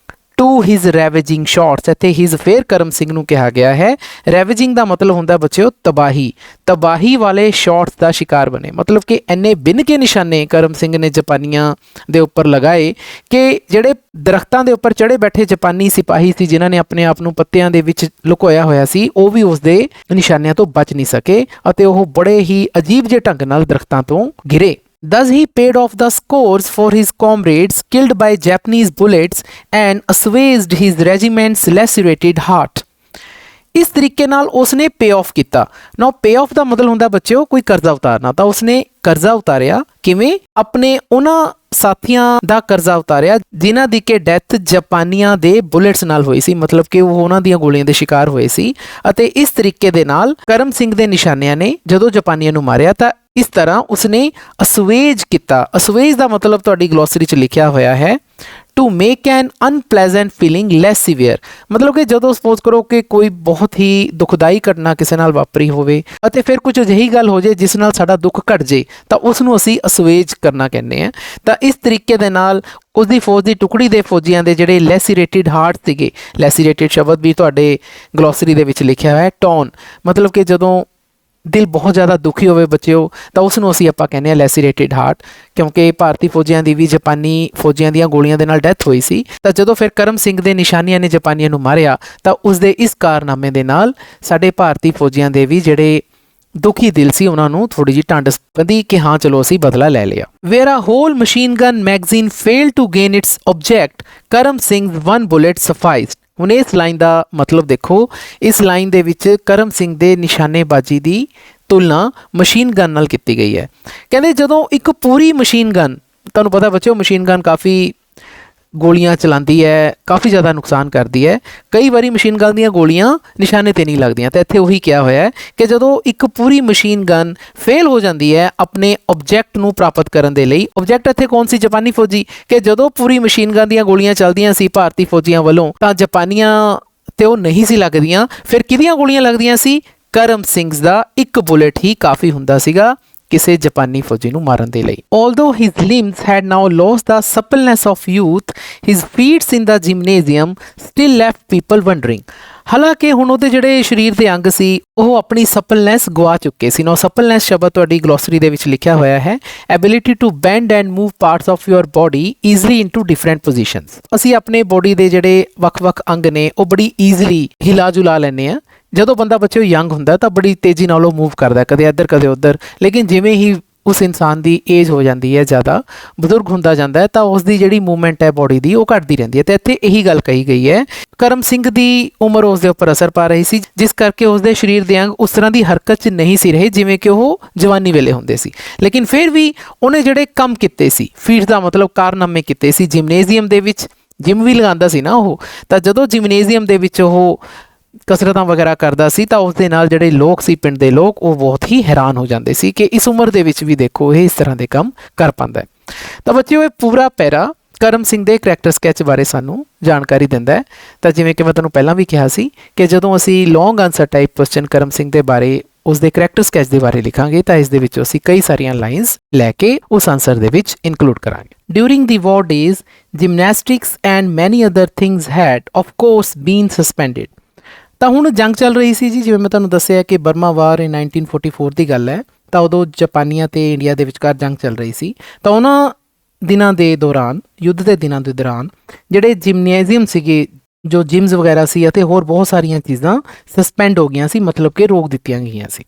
To his ravaging shots. ਇੱਥੇ ਹਿਜ਼ ਫੇਰ ਕਰਮ ਸਿੰਘ ਨੂੰ ਕਿਹਾ ਗਿਆ ਹੈ। ਰੈਵੇਜਿੰਗ ਦਾ ਮਤਲਬ ਹੁੰਦਾ ਬੱਚਿਓ ਤਬਾਹੀ, ਤਬਾਹੀ ਵਾਲੇ ਸ਼ਾਟਸ ਦਾ ਸ਼ਿਕਾਰ ਬਣੇ। ਮਤਲਬ ਕਿ ਇੰਨੇ ਬਿੰਨ ਕੇ ਨਿਸ਼ਾਨੇ ਕਰਮ ਸਿੰਘ ਨੇ ਜਾਪਾਨੀਆਂ ਦੇ ਉੱਪਰ ਲਗਾਏ ਕਿ ਜਿਹੜੇ ਦਰਖਤਾਂ ਦੇ ਉੱਪਰ ਚੜ੍ਹੇ ਬੈਠੇ ਜਾਪਾਨੀ ਸਿਪਾਹੀ ਸੀ ਜਿਨ੍ਹਾਂ ਨੇ ਆਪਣੇ ਆਪ ਨੂੰ ਪੱਤਿਆਂ ਦੇ ਵਿੱਚ ਲੁਕੋਇਆ ਹੋਇਆ ਸੀ, ਉਹ ਵੀ ਉਸਦੇ ਨਿਸ਼ਾਨਿਆਂ ਤੋਂ ਬਚ ਨਹੀਂ ਸਕੇ ਅਤੇ ਉਹ ਬੜੇ ਹੀ ਅਜੀਬ ਜਿਹੇ ਢੰਗ ਨਾਲ ਦਰਖਤਾਂ ਤੋਂ ਗਿਰੇ। Thus he paid off the scores for his comrades killed by Japanese bullets and assuaged his regiment's lacerated heart. ਇਸ ਤਰੀਕੇ ਨਾਲ ਉਸਨੇ ਪੇ ਆਫ ਕੀਤਾ। ਨਾ ਪੇ ਆਫ ਦਾ ਮਤਲਬ ਹੁੰਦਾ ਬੱਚਿਓ ਕੋਈ ਕਰਜ਼ਾ ਉਤਾਰਨਾ। ਤਾਂ ਉਸਨੇ ਕਰਜ਼ਾ ਉਤਾਰਿਆ। ਕਿਵੇਂ? ਆਪਣੇ ਉਹਨਾਂ ਸਾਥੀਆਂ ਦਾ ਕਰਜ਼ਾ ਉਤਾਰਿਆ ਜਿਨ੍ਹਾਂ ਦੀ ਕਿ ਡੈਥ ਜਾਪਾਨੀਆਂ ਦੇ ਬੁਲੇਟਸ ਨਾਲ ਹੋਈ ਸੀ, ਮਤਲਬ ਕਿ ਉਹ ਉਹਨਾਂ ਦੀਆਂ ਗੋਲੀਆਂ ਦੇ ਸ਼ਿਕਾਰ ਹੋਏ ਸੀ। ਅਤੇ ਇਸ ਤਰੀਕੇ ਦੇ ਨਾਲ ਕਰਮ ਸਿੰਘ ਦੇ ਨਿਸ਼ਾਨਿਆਂ ਨੇ ਜਦੋਂ ਜਾਪਾਨੀਆਂ ਨੂੰ ਮਾਰਿਆ ਤਾਂ ਇਸ ਤਰ੍ਹਾਂ ਉਸਨੇ ਅਸਵੇਜ ਕੀਤਾ। ਅਸਵੇਜ ਦਾ ਮਤਲਬ ਤੁਹਾਡੀ ਗਲੋਸਰੀ 'ਚ ਲਿਖਿਆ ਹੋਇਆ ਹੈ to make an unpleasant feeling less severe, ਮਤਲਬ ਕਿ ਜਦੋਂ ਸਪੋਜ਼ ਕਰੋ ਕਿ ਕੋਈ ਬਹੁਤ ਹੀ ਦੁਖਦਾਈ ਘਟਨਾ ਕਿਸੇ ਨਾਲ ਵਾਪਰੀ ਹੋਵੇ ਅਤੇ ਫਿਰ ਕੁਝ ਅਜਿਹੀ ਗੱਲ ਹੋ ਜਾਏ ਜਿਸ ਨਾਲ ਸਾਡਾ ਦੁੱਖ ਘਟ ਜੇ ਤਾਂ ਉਸ ਨੂੰ ਅਸੀਂ ਅਸਵੇਜ ਕਰਨਾ ਕਹਿੰਦੇ ਹਾਂ। ਤਾਂ ਇਸ ਤਰੀਕੇ ਦੇ ਨਾਲ ਉਸਦੀ ਫੌਜ ਦੀ ਟੁਕੜੀ ਦੇ ਫੌਜੀਆਂ ਦੇ ਜਿਹੜੇ ਲੈਸੀਰੇਟਿਡ ਹਾਰਟ ਸੀਗੇ, ਲੈਸੀਰੇਟਿਡ ਸ਼ਬਦ ਵੀ ਤੁਹਾਡੇ ਗਲੋਸਰੀ ਦੇ ਵਿੱਚ ਲਿਖਿਆ ਹੋਇਆ ਹੈ ਟੌਨ, ਮਤਲਬ ਕਿ ਜਦੋਂ ਦਿਲ ਬਹੁਤ ਜ਼ਿਆਦਾ ਦੁਖੀ ਹੋਵੇ ਬੱਚਿਓ ਤਾਂ ਉਸ ਨੂੰ ਅਸੀਂ ਆਪਾਂ ਕਹਿੰਦੇ ਹਾਂ ਲੈਸੀਰੇਟਿਡ ਹਾਰਟ, ਕਿਉਂਕਿ ਭਾਰਤੀ ਫੌਜੀਆਂ ਦੀ ਵੀ ਜਾਪਾਨੀ ਫੌਜੀਆਂ ਦੀਆਂ ਗੋਲੀਆਂ ਦੇ ਨਾਲ ਡੈਥ ਹੋਈ ਸੀ। ਤਾਂ ਜਦੋਂ ਫਿਰ ਕਰਮ ਸਿੰਘ ਦੇ ਨਿਸ਼ਾਨੀਆਂ ਨੇ ਜਾਪਾਨੀਆਂ ਨੂੰ ਮਾਰਿਆ ਤਾਂ ਉਸਦੇ ਇਸ ਕਾਰਨਾਮੇ ਦੇ ਨਾਲ ਸਾਡੇ ਭਾਰਤੀ ਫੌਜੀਆਂ ਦੇ ਵੀ ਜਿਹੜੇ ਦੁਖੀ ਦਿਲ ਸੀ ਉਹਨਾਂ ਨੂੰ ਥੋੜੀ ਜਿਹੀ ਢੰਡ ਪੈਂਦੀ ਕਿ ਹਾਂ ਚਲੋ ਅਸੀਂ ਬਦਲਾ ਲੈ ਲਿਆ। Where a whole machine gun magazine failed to gain its object, Karam Singh one bullet sufficed. ਹੁਣ ਇਸ ਲਾਈਨ ਦਾ ਮਤਲਬ ਦੇਖੋ। ਇਸ ਲਾਈਨ ਦੇ ਵਿੱਚ ਕਰਮ ਸਿੰਘ ਦੇ ਨਿਸ਼ਾਨੇਬਾਜ਼ੀ ਦੀ ਤੁਲਨਾ ਮਸ਼ੀਨ ਗਨ ਨਾਲ ਕੀਤੀ ਗਈ ਹੈ। ਕਹਿੰਦੇ ਜਦੋਂ ਇੱਕ ਪੂਰੀ ਮਸ਼ੀਨ ਗਨ, ਤੁਹਾਨੂੰ ਪਤਾ ਬੱਚਿਓ ਮਸ਼ੀਨ ਗਨ ਕਾਫੀ ਗੋਲੀਆਂ ਚਲਾਉਂਦੀ ਹੈ, ਕਾਫੀ ਜ਼ਿਆਦਾ ਨੁਕਸਾਨ ਕਰਦੀ ਹੈ। ਕਈ ਵਾਰੀ ਮਸ਼ੀਨ ਗਨ ਦੀਆਂ ਗੋਲੀਆਂ ਨਿਸ਼ਾਨੇ 'ਤੇ ਨਹੀਂ ਲੱਗਦੀਆਂ। ਤਾਂ ਇੱਥੇ ਉਹੀ ਕਿਹਾ ਹੋਇਆ ਹੈ ਕਿ ਜਦੋਂ ਇੱਕ ਪੂਰੀ ਮਸ਼ੀਨ ਗਨ ਫੇਲ ਹੋ ਜਾਂਦੀ ਹੈ ਆਪਣੇ ਆਬਜੈਕਟ ਨੂੰ ਪ੍ਰਾਪਤ ਕਰਨ ਦੇ ਲਈ, ਆਬਜੈਕਟ ਇੱਥੇ ਕੌਣ ਸੀ? ਜਾਪਾਨੀ ਫੌਜੀ। ਕਿ ਜਦੋਂ ਪੂਰੀ ਮਸ਼ੀਨ ਗਨ ਦੀਆਂ ਗੋਲੀਆਂ ਚੱਲਦੀਆਂ ਸੀ ਭਾਰਤੀ ਫੌਜੀਆਂ ਵੱਲੋਂ ਤਾਂ ਜਾਪਾਨੀਆਂ ਤੇ ਉਹ ਨਹੀਂ ਸੀ ਲੱਗਦੀਆਂ, ਫਿਰ ਕਿਹਦੀਆਂ ਗੋਲੀਆਂ ਲੱਗਦੀਆਂ ਸੀ? ਕਰਮ ਸਿੰਘ ਦਾ ਇੱਕ ਬੁਲੇਟ ਹੀ ਕਾਫੀ ਹੁੰਦਾ ਸੀਗਾ ਕਿਸੇ ਜਾਪਾਨੀ ਫੌਜੀ ਨੂੰ ਮਾਰਨ ਦੇ ਲਈ। Although his limbs had now lost the suppleness of youth, his feats in the gymnasium still left people wondering. ਹਾਲਾਂਕਿ ਹੁਣ ਉਹਦੇ ਜਿਹੜੇ ਸਰੀਰ ਦੇ ਅੰਗ ਸੀ ਉਹ ਆਪਣੀ ਸਪਲਨੈਸ ਗਵਾ ਚੁੱਕੇ ਸੀ। ਨਾ ਸਪਲਨੈਸ ਸ਼ਬਦ ਤੁਹਾਡੀ ਗਲੋਸਰੀ ਦੇ ਵਿੱਚ ਲਿਖਿਆ ਹੋਇਆ ਹੈ, ability to bend and move parts of your body easily into different positions. ਅਸੀਂ ਆਪਣੇ ਬੋਡੀ ਦੇ ਜਿਹੜੇ ਵੱਖ-ਵੱਖ ਅੰਗ ਨੇ ਉਹ ਬੜੀ ਈਜ਼ਲੀ ਹਿਲਾ ਜੁਲਾ ਲੈਂਦੇ ਹਾਂ। ਜਦੋਂ ਬੰਦਾ ਬੱਚੇ ਯੰਗ ਹੁੰਦਾ ਤਾਂ ਬੜੀ ਤੇਜ਼ੀ ਨਾਲ ਉਹ ਮੂਵ ਕਰਦਾ, ਕਦੇ ਇੱਧਰ ਕਦੇ ਉੱਧਰ, ਲੇਕਿਨ ਜਿਵੇਂ ਹੀ ਉਸ ਇਨਸਾਨ ਦੀ ਏਜ ਹੋ ਜਾਂਦੀ ਹੈ, ਜ਼ਿਆਦਾ ਬਜ਼ੁਰਗ ਹੁੰਦਾ ਜਾਂਦਾ ਹੈ, ਤਾਂ ਉਸ ਦੀ ਜਿਹੜੀ ਮੂਵਮੈਂਟ ਹੈ ਬੋਡੀ ਦੀ ਉਹ ਘਟਦੀ ਰਹਿੰਦੀ ਹੈ। ਤੇ ਇੱਥੇ ਇਹੀ ਗੱਲ ਕਹੀ ਗਈ ਹੈ, ਕਰਮ ਸਿੰਘ ਦੀ ਉਮਰ ਉਸ ਦੇ ਉੱਪਰ ਅਸਰ ਪਾ ਰਹੀ ਸੀ, ਜਿਸ ਕਰਕੇ ਉਸ ਦੇ ਸਰੀਰ ਦੇ ਅੰਗ ਉਸ ਤਰ੍ਹਾਂ ਦੀ ਹਰਕਤ 'ਚ ਨਹੀਂ ਸੀ ਰਹੇ ਜਿਵੇਂ ਕਿ ਉਹ ਜਵਾਨੀ ਵੇਲੇ ਹੁੰਦੇ ਸੀ। ਲੇਕਿਨ ਫਿਰ ਵੀ ਉਹਨੇ ਜਿਹੜੇ ਕੰਮ ਕੀਤੇ ਸੀ, ਫੀਟ ਦਾ ਮਤਲਬ ਕਾਰਨਾਮੇ ਕੀਤੇ ਸੀ, ਜਿਮਨੇਜ਼ੀਅਮ ਦੇ ਵਿੱਚ ਜਿਮ ਵੀ ਲਗਾਉਂਦਾ ਸੀ ਨਾ ਉਹ, ਤਾਂ ਜਦੋਂ ਜਿਮਨੇਜ਼ੀਅਮ ਦੇ ਵਿੱਚ ਉਹ ਕਸਰਤਾਂ ਵਗੈਰਾ ਕਰਦਾ ਸੀ ਤਾਂ ਉਸ ਦੇ ਨਾਲ ਜਿਹੜੇ ਲੋਕ ਸੀ, ਪਿੰਡ ਦੇ ਲੋਕ, ਉਹ ਬਹੁਤ ਹੀ ਹੈਰਾਨ ਹੋ ਜਾਂਦੇ ਸੀ ਕਿ ਇਸ ਉਮਰ ਦੇ ਵਿੱਚ ਵੀ ਦੇਖੋ ਇਹ ਇਸ ਤਰ੍ਹਾਂ ਦੇ ਕੰਮ ਕਰ ਪਾਉਂਦਾ ਹੈ। ਤਾਂ ਬੱਚਿਓ, ਇਹ ਪੂਰਾ ਪੈਰਾ ਕਰਮ ਸਿੰਘ ਦੇ ਕਰੈਕਟਰ ਸਕੈਚ ਬਾਰੇ ਸਾਨੂੰ ਜਾਣਕਾਰੀ ਦਿੰਦਾ ਹੈ। ਤਾਂ ਜਿਵੇਂ ਕਿ ਮੈਂ ਤੁਹਾਨੂੰ ਪਹਿਲਾਂ ਵੀ ਕਿਹਾ ਸੀ ਕਿ ਜਦੋਂ ਅਸੀਂ ਲੌਂਗ answer type question Karam Singh ਦੇ ਬਾਰੇ, ਉਸ ਦੇ ਕਰੈਕਟਰ ਸਕੈਚ ਦੇ ਬਾਰੇ ਲਿਖਾਂਗੇ ਤਾਂ ਇਸ ਦੇ ਵਿੱਚ ਅਸੀਂ ਕਈ ਸਾਰੀਆਂ ਲਾਈਨਸ ਲੈ ਕੇ ਉਸ ਆਨਸਰ ਦੇ ਵਿੱਚ ਇਨਕਲੂਡ ਕਰਾਂਗੇ। During the war days, gymnastics and many other things had of course been suspended. ਤਾਂ ਹੁਣ ਜੰਗ ਚੱਲ ਰਹੀ ਸੀ ਜੀ, ਜਿਵੇਂ ਮੈਂ ਤੁਹਾਨੂੰ ਦੱਸਿਆ ਕਿ ਬਰਮਾ ਵਾਰ 1944 ਦੀ ਗੱਲ ਹੈ, ਤਾਂ ਉਦੋਂ ਜਾਪਾਨੀਆਂ ਤੇ ਇੰਡੀਆ ਦੇ ਵਿਚਕਾਰ ਜੰਗ ਚੱਲ ਰਹੀ ਸੀ। ਤਾਂ ਉਹਨਾਂ ਦਿਨਾਂ ਦੇ ਦੌਰਾਨ, ਯੁੱਧ ਦੇ ਦਿਨਾਂ ਦੇ ਦੌਰਾਨ, ਜਿਹੜੇ ਜਿਮਨੇਜ਼ੀਅਮ ਸੀਗੇ, ਜੋ ਜਿਮਸ ਵਗੈਰਾ ਸੀ ਅਤੇ ਹੋਰ ਬਹੁਤ ਸਾਰੀਆਂ ਚੀਜ਼ਾਂ ਸਸਪੈਂਡ ਹੋ ਗਈਆਂ ਸੀ, ਮਤਲਬ ਕਿ ਰੋਕ ਦਿੱਤੀਆਂ ਗਈਆਂ ਸੀ।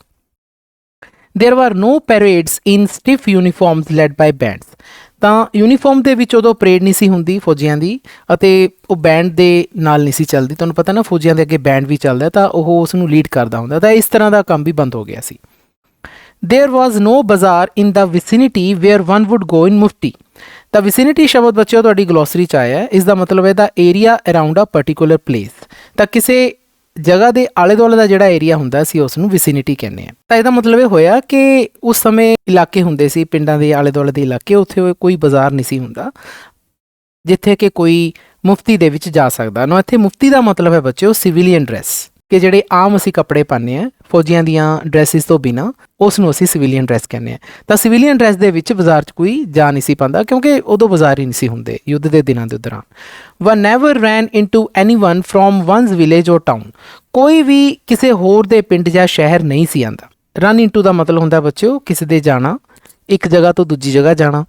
There were no parades in stiff uniforms led by bands. ਤਾਂ ਯੂਨੀਫਾਰਮ ਦੇ ਵਿੱਚ ਉਦੋਂ ਪਰੇਡ ਨਹੀਂ ਸੀ ਹੁੰਦੀ ਫੌਜੀਆਂ ਦੀ, ਅਤੇ ਉਹ ਬੈਂਡ ਦੇ ਨਾਲ ਨਹੀਂ ਸੀ ਚੱਲਦੀ। ਤੁਹਾਨੂੰ ਪਤਾ ਨਾ, ਫੌਜੀਆਂ ਦੇ ਅੱਗੇ ਬੈਂਡ ਵੀ ਚੱਲਦਾ ਤਾਂ ਉਹ ਉਸ ਨੂੰ ਲੀਡ ਕਰਦਾ ਹੁੰਦਾ, ਤਾਂ ਇਸ ਤਰ੍ਹਾਂ ਦਾ ਕੰਮ ਵੀ ਬੰਦ ਹੋ ਗਿਆ ਸੀ। There was no bazaar in the vicinity where one would go in mufti. ਤਾਂ ਵਿਸਿਨਿਟੀ ਸ਼ਬਦ ਬੱਚਿਓ ਤੁਹਾਡੀ ਗਲੋਸਰੀ 'ਚ ਆਇਆ, ਇਸ ਦਾ ਮਤਲਬ ਹੈ ਦਾ ਏਰੀਆ ਅਰਾਊਂਡ ਅ ਪਰਟੀਕੂਲਰ ਪਲੇਸ। ਤਾਂ ਕਿਸੇ ਜਗ੍ਹਾ ਦੇ ਆਲੇ ਦੁਆਲੇ ਦਾ ਜਿਹੜਾ ਏਰੀਆ ਹੁੰਦਾ ਅਸੀਂ ਉਸ ਨੂੰ ਵਿਸਿਨਿਟੀ ਕਹਿੰਦੇ ਹਾਂ। ਤਾਂ ਇਹਦਾ ਮਤਲਬ ਇਹ ਹੋਇਆ ਕਿ ਉਸ ਸਮੇਂ ਇਲਾਕੇ ਹੁੰਦੇ ਸੀ, ਪਿੰਡਾਂ ਦੇ ਆਲੇ ਦੁਆਲੇ ਦੇ ਇਲਾਕੇ, ਉੱਥੇ ਕੋਈ ਬਾਜ਼ਾਰ ਨਹੀਂ ਸੀ ਹੁੰਦਾ ਜਿੱਥੇ ਕਿ ਕੋਈ ਮੁਫਤੀ ਦੇ ਵਿੱਚ ਜਾ ਸਕਦਾ। ਨਾ ਇੱਥੇ ਮੁਫਤੀ ਦਾ ਮਤਲਬ ਹੈ ਬੱਚਿਓ ਸਿਵਿਲੀਅਨ ਡਰੈਸ, ਕਿ ਜਿਹੜੇ ਆਮ ਅਸੀਂ ਕੱਪੜੇ ਪਾਉਂਦੇ ਹਾਂ ਫੌਜੀਆਂ ਦੀਆਂ ਡਰੈਸਿਸ ਤੋਂ ਬਿਨਾਂ, ਉਸ ਨੂੰ ਅਸੀਂ ਸਿਵਿਲੀਅਨ ਡਰੈਸ ਕਹਿੰਦੇ ਹਾਂ। ਤਾਂ ਸਿਵਿਲੀਅਨ ਡਰੈਸ ਦੇ ਵਿੱਚ ਬਾਜ਼ਾਰ 'ਚ ਕੋਈ ਜਾ ਨਹੀਂ ਸੀ ਪਾਉਂਦਾ, ਕਿਉਂਕਿ ਉਦੋਂ ਬਾਜ਼ਾਰ ਹੀ ਨਹੀਂ ਸੀ ਹੁੰਦੇ ਯੁੱਧ ਦੇ ਦਿਨਾਂ ਦੇ ਦੌਰਾਨ। One never ran into anyone from one's village or town. ਕੋਈ ਵੀ ਕਿਸੇ ਹੋਰ ਦੇ ਪਿੰਡ ਜਾਂ ਸ਼ਹਿਰ ਨਹੀਂ ਸੀ ਆਉਂਦਾ। ਰਨ ਇਨਟੂ ਦਾ ਮਤਲਬ ਹੁੰਦਾ ਬੱਚਿਓ ਕਿਸੇ ਦੇ ਜਾਣਾ, ਇੱਕ ਜਗ੍ਹਾ ਤੋਂ ਦੂਜੀ ਜਗ੍ਹਾ ਜਾਣਾ।